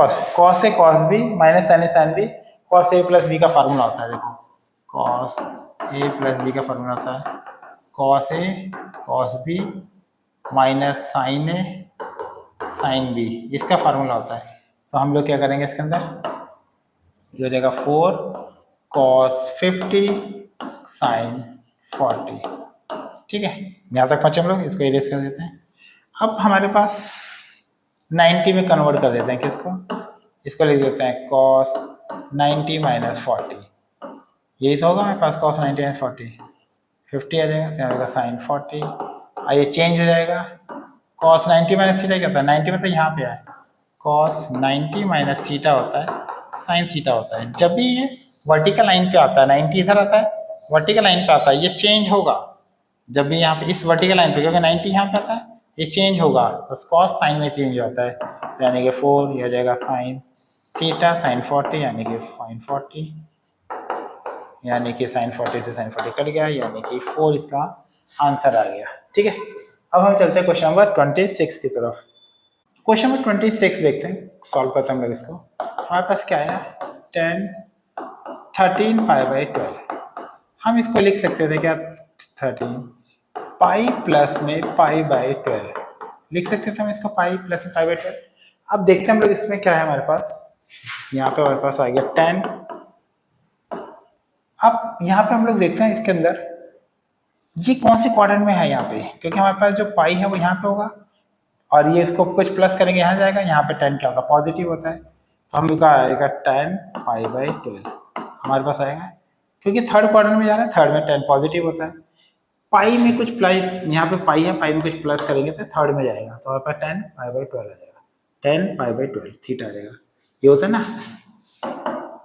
cos बी माइनस साइन ए साइन बी cos ए प्लस बी का फार्मूला होता है। देखो cos ए प्लस बी का फार्मूला होता है cos ए cos बी माइनस साइन ए साइन बी, इसका फार्मूला होता है। तो हम लोग क्या करेंगे इसके अंदर, ये हो जाएगा 4 cos 50 sin 40। ठीक है, यहाँ तक पहुँचे हम लोग, इसको इरेज कर देते हैं। अब हमारे पास 90 में कन्वर्ट कर देते हैं किसको, इसको लिख देते हैं cos 90 माइनस 40। यही तो होगा मेरे पास cos 90 माइनस 40, 50 आ जाएगा, तो आएगा sin 40। ये चेंज हो जाएगा, cos 90 माइनस थीटा क्या होता है, 90 में तो यहाँ पे है, cos 90 माइनस थीटा होता है, sin थीटा होता है। जब भी ये वर्टिकल लाइन पे आता है, 90 इधर आता है, वर्टिकल लाइन पे आता है, ये चेंज होगा। जब भी यहाँ पे इस वर्टिकल लाइन पे, क्योंकि 90 यहाँ पे आता है, ये चेंज होगा, तो cos sin में चेंज होता है, तो यानी कि 4, ये हो जाएगा sin थीटा sin 40, यानी कि sin 40, यानी कि sin 40 से sin 40 कट गया, यानी कि 4 इसका आंसर आ गया। ठीक है, अब हम चलते हैं क्वेश्चन नंबर 26 की तरफ। क्वेश्चन नंबर 26 देखते हैं, सॉल्व करते हैं हम लोग इसको। हमारे पास क्या है, 10 13 पाई बाई 12। हम इसको लिख सकते थे क्या, 13 पाई प्लस में पाई बाई 12 लिख सकते थे हम इसको, पाई प्लस में पाई बाई 12। अब देखते हैं हम लोग इसमें क्या है हमारे पास, यहाँ पे हमारे पास आ गया 10। अब यहाँ पे हम लोग देखते हैं इसके अंदर ये कौन से क्वाड्रेंट में है यहाँ पे, क्योंकि हमारे पास जो पाई है वो यहाँ पे होगा, और ये इसको कुछ प्लस करेंगे यहाँ जाएगा, यहाँ पे 10 क्या होता है, पॉजिटिव होता है, तो हम लोग आएगा 10 पाई बाई 12 हमारे पास आएगा, क्योंकि थर्ड क्वाड्रेंट में जा रहा है, थर्ड में 10 पॉजिटिव होता है। पाई में कुछ प्लस, यहाँ पे पाई है, पाई में कुछ प्लस करेंगे तो थर्ड में जाएगा, तो हमारे पास 10 पाई बाई 12 आ जाएगा, 10 पाई बाई 12 थीटा आ जाएगा। ये होता है ना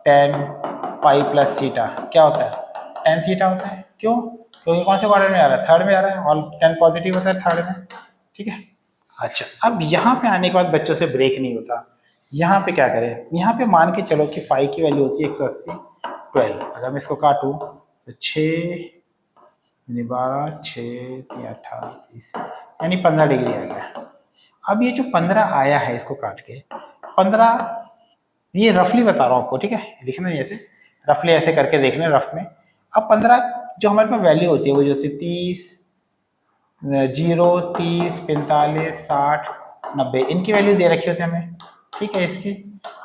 10 पाई प्लस थीटा क्या होता है, 10 थीटा होता है। क्यों, क्योंकि कौन से क्वाड्रेंट में आ रहा है, थर्ड में आ रहा है, और 10 पॉजिटिव होता है थर्ड में। ठीक है, अच्छा अब यहाँ पे आने के बाद बच्चों से ब्रेक नहीं होता। यहाँ पे क्या करें, यहाँ पे मान के चलो कि पाई की वैल्यू होती है 180 12। अगर मैं इसको काटूँ तो 6 12 6 18 30 यानी 15 डिग्री आ गया। अब ये जो 15 आया है, इसको काट के 15, ये रफली बता रहा हूँ आपको, ठीक है, लिखना नहीं ऐसे, रफली ऐसे करके देख लें रफ में। अब 15 जो हमारे पास वैल्यू होती है वो जो 30 0 30 45 60 90 इनकी वैल्यू दे रखी होती है हमें। ठीक है, इसकी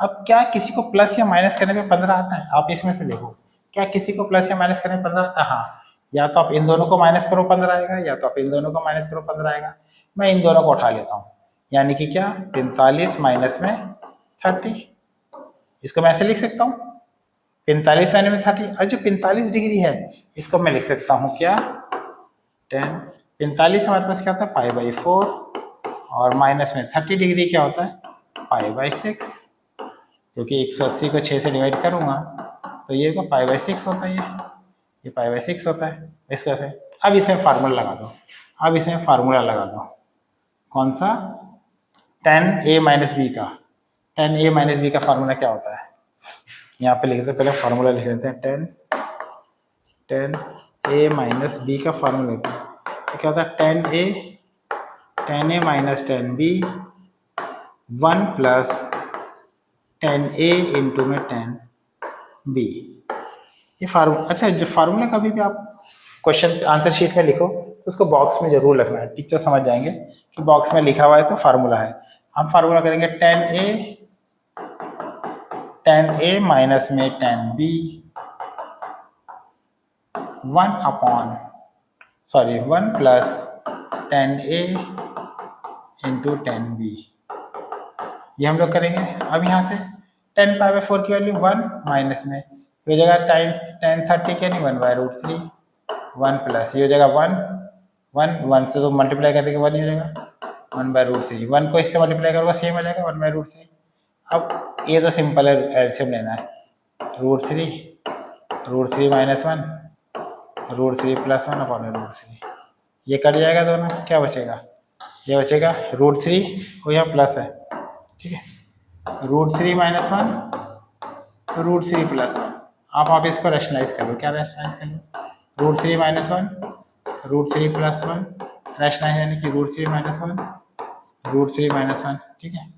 अब क्या किसी को प्लस या माइनस करने पे 15 आता है, आप इसमें से देखो, क्या किसी को प्लस या माइनस करने पे 15 आता है? हाँ, या तो आप इन दोनों को माइनस करो 15 आएगा, या तो आप इन दोनों को माइनस करो 15 आएगा। मैं इन दोनों को उठा लेता हूँ, यानी कि क्या 45 माइनस में 30, इसको मैं ऐसे लिख सकता हूँ 45 माइनस में 30। और जो 45 डिग्री है इसको मैं लिख सकता हूँ क्या 10, 45 हमारे पास क्या होता है पाई बाई 4, और माइनस में 30 डिग्री क्या होता है पाई बाई 6, क्योंकि 180 को 6 से डिवाइड करूँगा तो ये को पाई बाई 6 होता है, ये पाई बाई 6 होता है। इसको ऐसे, अब इसमें फार्मूला लगा दो, अब इसमें फार्मूला लगा दो, कौन सा, tan a माइनस बी का, tan a माइनस बी का फार्मूला क्या होता है, यहाँ पे लिख देते, पहले फार्मूला लिख लेते हैं, tan a माइनस बी का फार्मूला लेते हैं, तो क्या होता है tan a minus tan b 1 plus tan a into में tan b। ये फार्मूला, अच्छा जो फार्मूला कभी भी आप क्वेश्चन आंसर शीट में लिखो तो उसको बॉक्स में जरूर लिखना है, टीचर समझ जाएंगे कि बॉक्स में लिखा हुआ है तो फार्मूला है। हम फार्मूला करेंगे tan a माइनस में tan b 1 plus tan a into tan b, ये हम लोग करेंगे। अब यहाँ से 10 पाई बाई 4 की वैल्यू 1 माइनस में, ये हो जाएगा tan 30 के नहीं 1/√3, 1 प्लस ये हो जाएगा 1 से तो मल्टीप्लाई कर देंगे 1 ही हो जाएगा 1/√3, 1 को इससे मल्टीप्लाई करोगे सेम हो जाएगा 1/√3। अब ये तो सिंपल है, एलसीएम लेना है, √3 माइनस 1 √3 प्लस 1 अपॉन √3, ये कट जाएगा दोनों, क्या बचेगा, ये बचेगा √3 और यहाँ प्लस है, ठीक है, √3 माइनस 1 √3 प्लस 1। आप इसको रैशनलाइज कर लो, क्या रैशनलाइज कर लो, √3 माइनस 1 √3 प्लस 1, रैशनलाइज यानी कि √3 माइनस 1 √3 माइनस 1, ठीक है।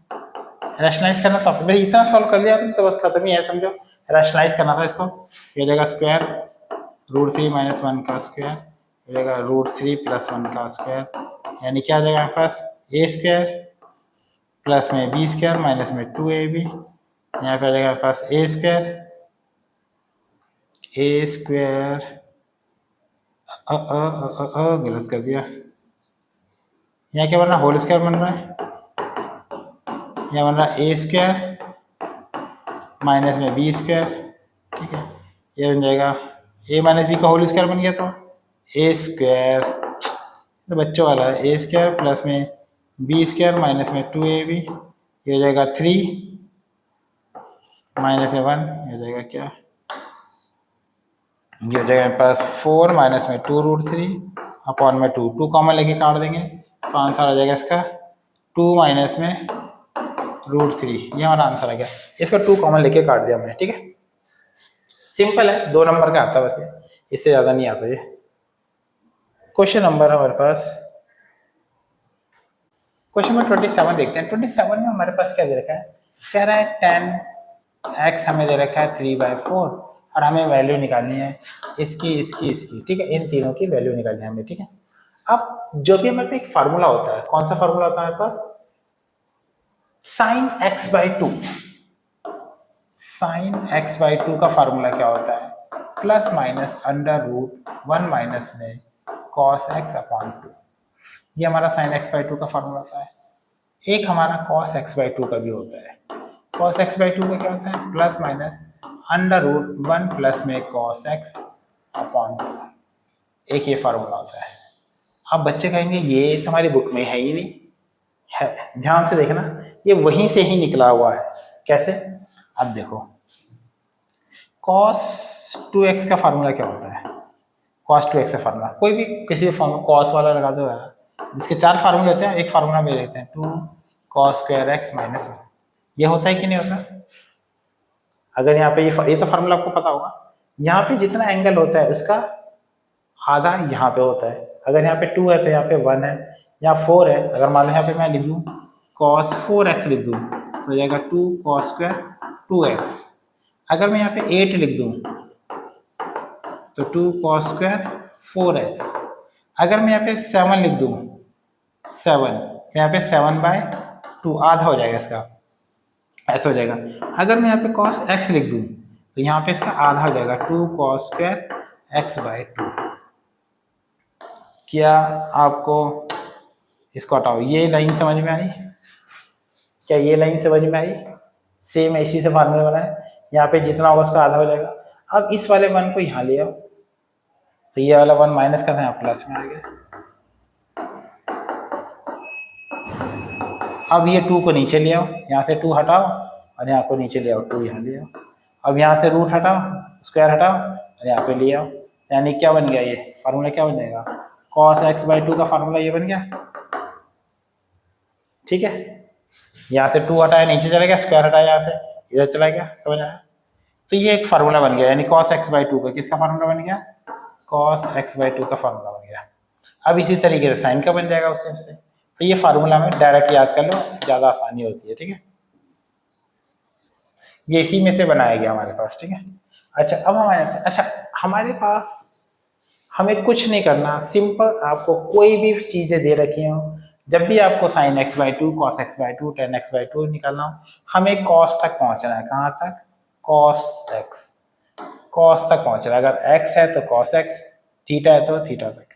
रैशनलाइज करना था, भाई इतना सॉल्व कर लिया तो बस खत्म ही है, समझो, रैशनलाइज करना था इसको, ये जाएगा स्क्वायर √3 माइनस 1 का स्क्वायर, ये जाएगा √3 प्लस 1 का स्क्वायर, यानी क्या आ जाएगा आपके पास a स्क्वायर प्लस में b स्क्वायर माइनस में 2ab, यहाँ पे आ जाएगा आपके पास a स्क्वायर ए स्क्वायर, गलत कर दिया, यहाँ क्या बन रहा है, होल स्क्वायर बन रहा है, यहाँ बन रहा है ए स्क्वायर माइनस में बी स्क्वायर, ठीक है, ये बन जाएगा ए माइनस बी का होल स्क्वायर बन गया, तो ए स्क्वायर, तो बच्चों वाला है, ए स्क्वायर प्लस में बी स्क्वायर माइनस में 2ab, ये हो जाएगा 3 माइनस में 1, ये हो जाएगा क्या, ये हो जाएगा मेरे पास 4 माइनस में 2√3 अपॉन में 2 कॉमन लेके काट देंगे, तो आंसर आ जाएगा इसका 2 माइनस में √3, ये हमारा आंसर आ गया। इसका 2 कॉमन लेके काट दिया हमने, ठीक है, सिंपल है, 2 नंबर का आता है बस, ये इससे ज़्यादा नहीं आता। ये क्वेश्चन नंबर हमारे पास क्वेश्चन नंबर 27 देखते हैं। 27 में हमारे पास क्या दे रखा है, कह रहा है 10x हमें दे रखा है 3/4 और हमें वैल्यू निकालनी है इसकी, ठीक है, इन तीनों की वैल्यू निकालनी है हमें, ठीक है। अब जो भी हमारे पास एक फार्मूला होता है, कौन सा फार्मूला होता है हमारे पास, sin x/2, sin x/2 का फार्मूला क्या होता है, प्लस माइनस √1 माइनस में cos x/2, ये हमारा sin x/2 का फार्मूला होता है। एक हमारा cos x/2 का भी होता है, cos x/2 का क्या होता है, प्लस माइनस √1 प्लस में cos x/2, एक ये फार्मूला होता है। अब बच्चे कहेंगे ये तुम्हारी बुक में है ही नहीं, है, ध्यान से देखना, ये वहीं से ही निकला हुआ है। कैसे, अब देखो, cos 2x का फार्मूला क्या होता है, cos 2x का फार्मूला कोई भी किसी भी फार्मूला cos वाला लगा दो यार, जिसके 4 फार्मूले होते हैं, एक फार्मूला में लेते हैं 2 cos स्क्वायर x माइनस 1, ये होता है कि नहीं होता। अगर यहाँ पे ये तो फार्मूला आपको पता होगा, यहाँ पे जितना एंगल होता है उसका आधा यहाँ पे होता है। अगर यहाँ पे 2 है तो यहाँ पे 1 है, यहाँ 4 है, अगर मान लो यहाँ पे मैं लिख दूँ cos 4x लिख दूँ तो हो जाएगा 2 cos स्क्वायर 2x। अगर मैं यहाँ पे 8 लिख दूँ तो 2 cos स्क्वायर 4x। अगर मैं यहाँ पे 7 लिख दूँ 7 तो यहाँ पे 7/2 आधा हो जाएगा इसका, ऐसा हो जाएगा। अगर मैं यहाँ पे cos x लिख दूँ तो यहाँ पे इसका आधा हो जाएगा 2 cos स्क्वायर x/2। क्या आपको इसको हटाओ, ये लाइन समझ में आई, क्या ये लाइन समझ में आई, सेम इसी से फार्मूला बना है, यहाँ पे जितना होगा उसका आधा हो जाएगा। अब इस वाले 1 को यहाँ ले आओ तो ये वाला 1 माइनस का था, यहाँ प्लस में आ गया। अब ये 2 को नीचे ले आओ, यहाँ से 2 हटाओ और यहाँ को नीचे ले आओ, 2 यहाँ ले आओ। अब यहाँ से रूट हटाओ, स्क्वायर हटाओ और यहाँ पे ले आओ, यानी क्या बन गया, ये फार्मूला क्या बन जाएगा, cos x/2 का फार्मूला ये बन गया, ठीक है। यहाँ से 2 हटाया नीचे चला गया, स्क्वायर हटाया यहाँ से इधर चला गया, समझ आया। तो ये एक फार्मूला बन गया, यानी cos x/2 का किसका फार्मूला बन गया, cos x/2 का फार्मूला बन गया। अब इसी तरीके से साइन का बन जाएगा उससे से। तो ये फार्मूला में डायरेक्ट याद कर लो, ज़्यादा आसानी होती है, ठीक है। ये इसी में से बनाया गया हमारे पास, ठीक है। अच्छा अब हमारे पास हमें कुछ नहीं करना, सिंपल आपको कोई भी चीज़ें दे रखी हो, जब भी आपको sin x/2 cos x/2 tan x/2 निकालना हो, हमें cos तक पहुंचना है। कहाँ तक, cos तक पहुंचना है। अगर x है तो cos x, थीटा है तो थीटा तक,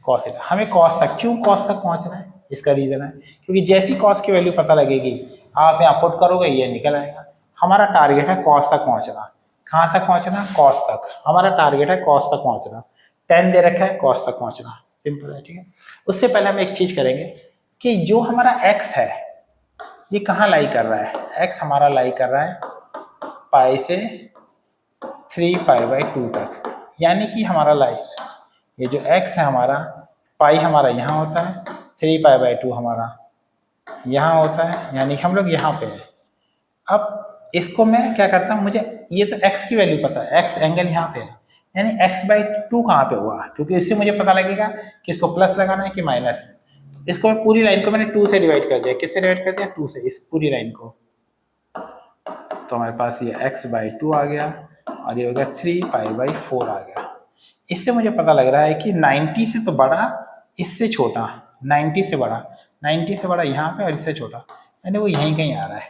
cos थीटा। हमें cos तक, क्यों cos तक पहुंचना है, इसका रीजन है क्योंकि जैसी cos की वैल्यू पता लगेगी आप यहाँ पुट करोगे, ये निकल आएगा। हमारा टारगेट है cos तक पहुंचना। कहाँ तक पहुंचना, cos तक। हमारा टारगेट है cos तक पहुंचना, 10 दे रखा है, cos तक पहुंचना, सिंपल है, ठीक है। उससे पहले हम एक चीज करेंगे कि जो हमारा x है ये कहाँ लाई कर रहा है, x हमारा लाई कर रहा है पाई से 3π/2 तक, यानी कि हमारा लाई, ये जो x है हमारा, पाई हमारा यहाँ होता है, 3π/2 हमारा यहाँ होता है, यानी कि हम लोग यहाँ पे है। अब इसको मैं क्या करता हूँ, मुझे ये तो x की वैल्यू पता है, x एंगल यहाँ पे है, यानी x/2 कहाँ पे हुआ, क्योंकि इससे मुझे पता लगेगा कि इसको प्लस लगाना है कि माइनस। इसको मैं पूरी लाइन को मैंने 2 से डिवाइड कर दिया, किससे डिवाइड कर दिया, 2 से, इस पूरी लाइन को। तो हमारे पास ये x/2 आ गया और ये हो गया 3π/4 आ गया। इससे मुझे पता लग रहा है कि 90 से तो बड़ा, इससे छोटा, 90 से बड़ा, 90 से बड़ा यहाँ पे और इससे छोटा, यानी वो यहीं कहीं आ रहा है,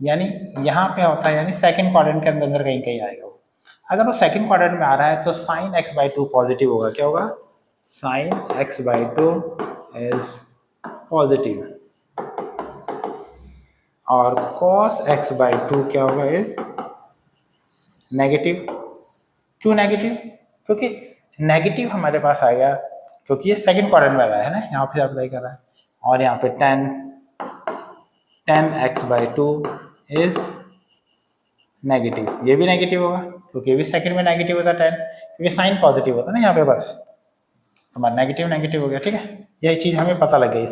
यानी यहाँ पे होता है, यानी सेकंड क्वाड्रेंट के अंदर कहीं कहीं आएगा वो। अगर वो सेकंड क्वाड्रेंट में आ रहा है तो sine x by two positive होगा। क्या होगा? Sine x by two is positive और कॉस एक्स बाई टू क्या होगा? Is negative. क्यों नेगेटिव? क्योंकि नेगेटिव हमारे पास आ गया क्योंकि ये सेकंड क्वाड्रेंट में आ रहा है ना, यहाँ पे अप्लाई कर रहा है। और यहाँ पे ten x by two is negative, ये भी नेगेटिव होगा क्योंकि ये भी सेकंड में नेगेटिव होता है 10, क्योंकि साइन पॉजिटिव होता है ना यहाँ पे, बस हमारा नेगेटिव नेगेटिव हो गया। ठीक है, यही चीज़ हमें पता लग गई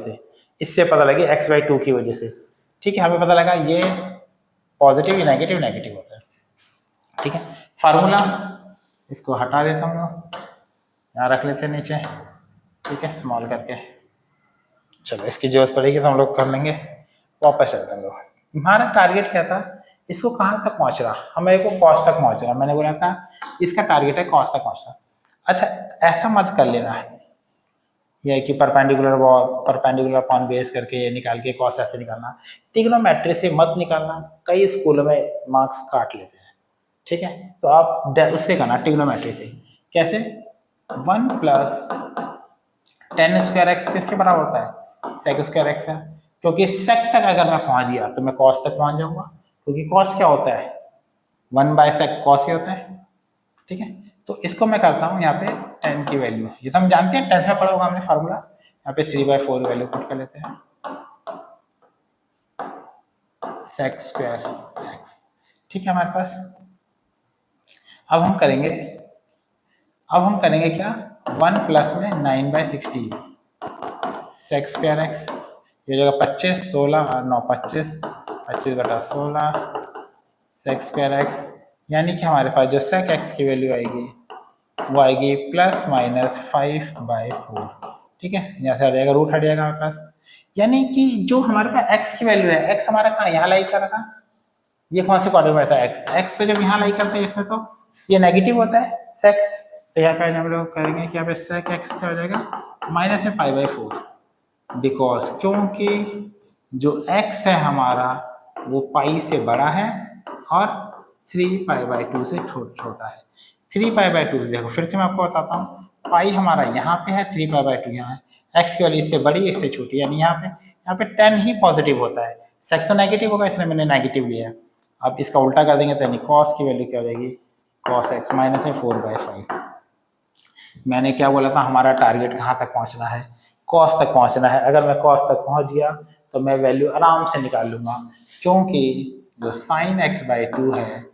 इससे पता लगी एक्स बाई टू की वजह से। ठीक है, हमें पता लगा ये पॉजिटिव नेगेटिव नेगेटिव होता है। ठीक है, फार्मूला इसको हटा देता हूँ, यहाँ रख लेते हैं नीचे। ठीक है, स्मॉल करके। चलो इसकी जरूरत पड़ेगी तो हम लोग कर लेंगे। वापस चलते हैं लोग। हमारा टारगेट क्या था? इसको कहाँ तक पहुँच रहा? हमें को कॉस तक पहुँच रहा। मैंने बोला था इसका टारगेट है कॉस तक पहुँचना। अच्छा, ऐसा मत कर लेना है यह कि परपेंडिकुलर अपॉन बेस करके ये निकाल के कॉस ऐसे निकालना। ट्रिग्नोमेट्री से मत निकालना, कई स्कूलों में मार्क्स काट लेते हैं। ठीक है, तो आप उससे करना ट्रिग्नोमेट्री से। कैसे? 1 प्लस टेन स्क्वायर एक्स किसके बराबर होता है? सेक स्क्वायर एक्स है। क्योंकि सेक तक अगर मैं पहुंच गया तो मैं कॉस तक पहुंच जाऊंगा, क्योंकि कॉस क्या होता है? 1 बाय सेक कॉस ही होता है। ठीक है, तो इसको मैं करता हूँ यहाँ पे 10 की वैल्यू, ये तो हम जानते हैं 10 में पढ़ा होगा हमने फार्मूला। यहाँ पे 3/4 वैल्यू पुट कर लेते हैं, सेक स्क्वायर एक्स। ठीक है हमारे पास। अब हम करेंगे क्या? 1 प्लस में 9/16 सेक स्क्वायर एक्स, ये जगह 25, 16 और 9 25, 25/16 सेक स्क्वायर एक्स। यानी कि हमारे पास जो सेक एक्स की वैल्यू आएगी वो आएगी +/5/4। ठीक है, यहाँ से हट जाएगा, रूट हट जाएगा हमारे पास। यानी कि जो हमारे पास एक्स की वैल्यू है, एक्स हमारा कहाँ? यहाँ लाई कर रखा। ये कौन से क्वाड्रेंट में रहता है? एक्स तो जब यहाँ लाई करते हैं इसमें तो ये नेगेटिव होता है सेक। तो यहाँ पे हम लोग करेंगे कि यहाँ पे सेक एक्स क्या हो जाएगा? -π/4। बिकॉज क्योंकि जो x है हमारा वो पाई से बड़ा है और 3π/2 से छोटा है। 3π/2 देखो फिर से मैं आपको बताता हूँ, पाई हमारा यहाँ पे है, 3π/2 यहाँ है। x की वैल्यू इससे बड़ी इससे छोटी, यानी यहाँ पे 10 ही पॉजिटिव होता है। सेक तो नेगेटिव होगा, इसलिए मैंने नेगेटिव लिया। अब इसका उल्टा कर देंगे तो यानी कॉस की वैल्यू क्या हो जाएगी? Cos x -4/5। मैंने क्या बोला था? हमारा टारगेट कहाँ तक पहुँचना है? कॉस तक पहुँचना है। अगर मैं कॉस तक पहुँच गया तो मैं वैल्यू आराम से निकाल लूँगा, क्योंकि जो साइन x/2 है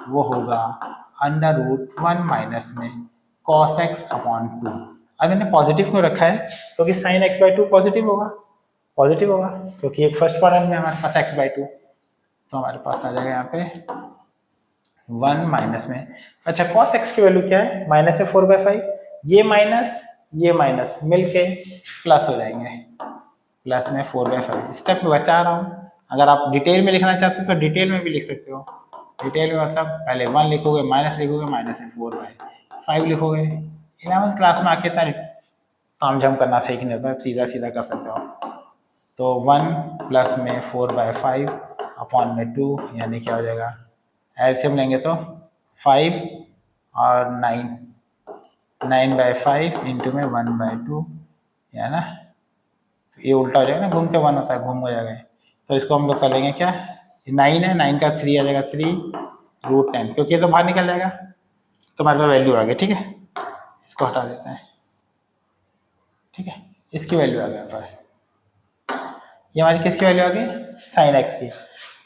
वो होगा √1 माइनस में cos x/2। अब मैंने पॉजिटिव क्यों रखा है? क्योंकि साइन x/2 पॉजिटिव होगा क्योंकि एक फर्स्ट क्वाड्रेंट में हमारे पास x/2, तो हमारे पास आ जाएगा यहाँ पे 1 माइनस में। अच्छा, cos x की वैल्यू क्या है? -4/5। ये माइनस मिलके प्लस हो जाएंगे, प्लस में 4/5। स्टेप में बचा रहा हूँ, अगर आप डिटेल में लिखना चाहते हो तो डिटेल में भी लिख सकते हो। डिटेल में मतलब पहले 1 लिखोगे, माइनस लिखोगे, -4/5 लिखोगे। 11th क्लास में आके इतना काम झाम करना सही नहीं होता, सीधा सीधा कर सकते हो। तो 1 प्लस में 4/5 अपॉन में 2, यानी क्या हो जाएगा? एलसीएम लेंगे तो 5 और 9/5 इंटू में 1/2, है ना। तो ये उल्टा हो जाएगा ना, घूम के 1 होता है, घूम हो जाएगा। तो इसको हम लोग कर लेंगे क्या? 9 है, 9 का 3 आ जाएगा 3√10, क्योंकि ये तो बाहर निकल जाएगा तो हमारे पास वैल्यू आ गई। ठीक है, इसको हटा देते हैं। ठीक है, इसकी वैल्यू आ गई हमारे पास। ये हमारी किसकी वैल्यू आ गई? साइन एक्स की।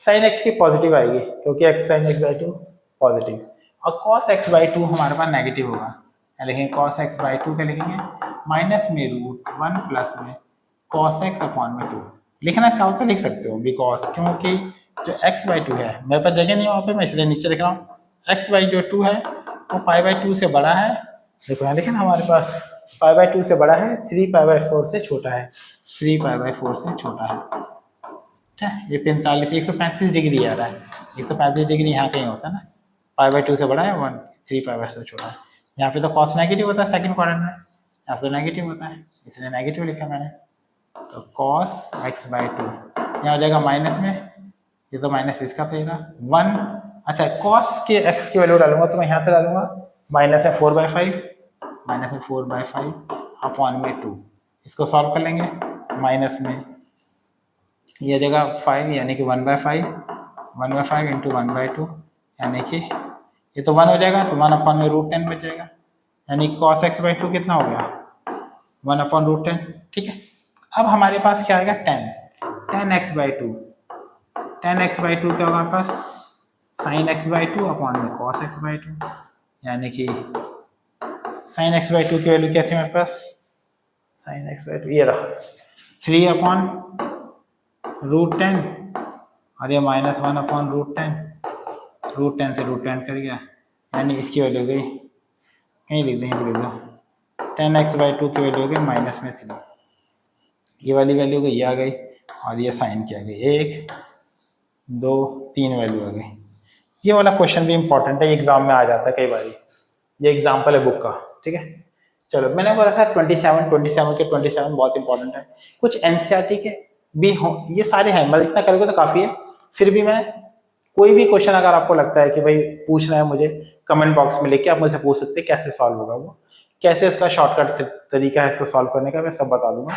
साइन एक्स की पॉजिटिव आएगी क्योंकि एक्स साइन x/2 पॉजिटिव, और cos x/2 हमारे पास नेगेटिव होगा। लिखेंगे cos x/2 का लिखेंगे माइनस में √1 प्लस में cos x/2। लिखना चाहो तो लिख सकते हो, बिकॉज क्योंकि जो x/2 है मेरे पास जगह नहीं वहाँ पे, मैं इसलिए नीचे लिख रहा हूँ। x/2 है वो π/2 से बड़ा है। देखो यहाँ लिखे ना, हमारे पास π/2 से बड़ा है, 3π/4 से छोटा है, 3π/4 से छोटा है। ठीक है, ये 45 135 डिग्री आ रहा है, 135 डिग्री यहाँ कहीं होता है ना। π/2 से बड़ा है, 3π/4 से छोटा है। यहाँ पे तो cos नेगेटिव होता है सेकंड क्वाड्रेंट में, यहाँ पे तो नेगेटिव होता है, इसलिए नेगेटिव लिखा मैंने। तो cos x/2 यहाँ हो जाएगा माइनस में, ये तो माइनस इसका रहेगा 1 अच्छा कॉस के एक्स की वैल्यू डालूंगा तो मैं यहाँ से डालूंगा माइनस में 4/5 अपॉन में 2। इसको सॉल्व कर लेंगे। माइनस में ये जगह 5 यानी कि 1/5 इंटू 1/2 यानी कि ये तो 1 हो जाएगा तो 1/√10 बच जाएगा, यानी कॉस x/2 कितना हो गया 1/√10। ठीक है, अब हमारे पास क्या आएगा 10x/2 क्या होगा हमारे पास sin x/2 अपॉन में cos x/2, यानी कि sin x/2 की वैल्यू क्या थी मेरे पास sin x/2 ये रहा 3/√10 और ये -1/√10 √10 से √10 कर गया, यानी इसकी वैल्यू हो गई कहीं लिख दें 10x/2 की वैल्यू हो गई -3। ये वाली वैल्यू गई ये आ गई और ये साइन की आ गई 1 2 3 वैल्यू आ गई। ये वाला क्वेश्चन भी इंपॉर्टेंट है, एग्जाम में आ जाता है कई बार। ये एग्जाम्पल है बुक का। ठीक है, चलो मैंने बोला था 27 के 27 बहुत इंपॉर्टेंट है। कुछ एनसीईआरटी के भी हो, ये सारे हैं, मतलब इतना करोगे तो काफ़ी है। फिर भी मैं कोई भी क्वेश्चन अगर आपको लगता है कि भाई पूछना है मुझे, कमेंट बॉक्स में लिख के आप मुझसे पूछ सकते हैं कैसे सॉल्व होगा, वो कैसे उसका शॉर्टकट तरीका है इसको सॉल्व करने का, मैं सब बता दूंगा।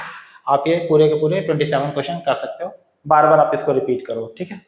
आप ये पूरे के पूरे 27 क्वेश्चन कर सकते हो, बार बार आप इसको रिपीट करो। ठीक है।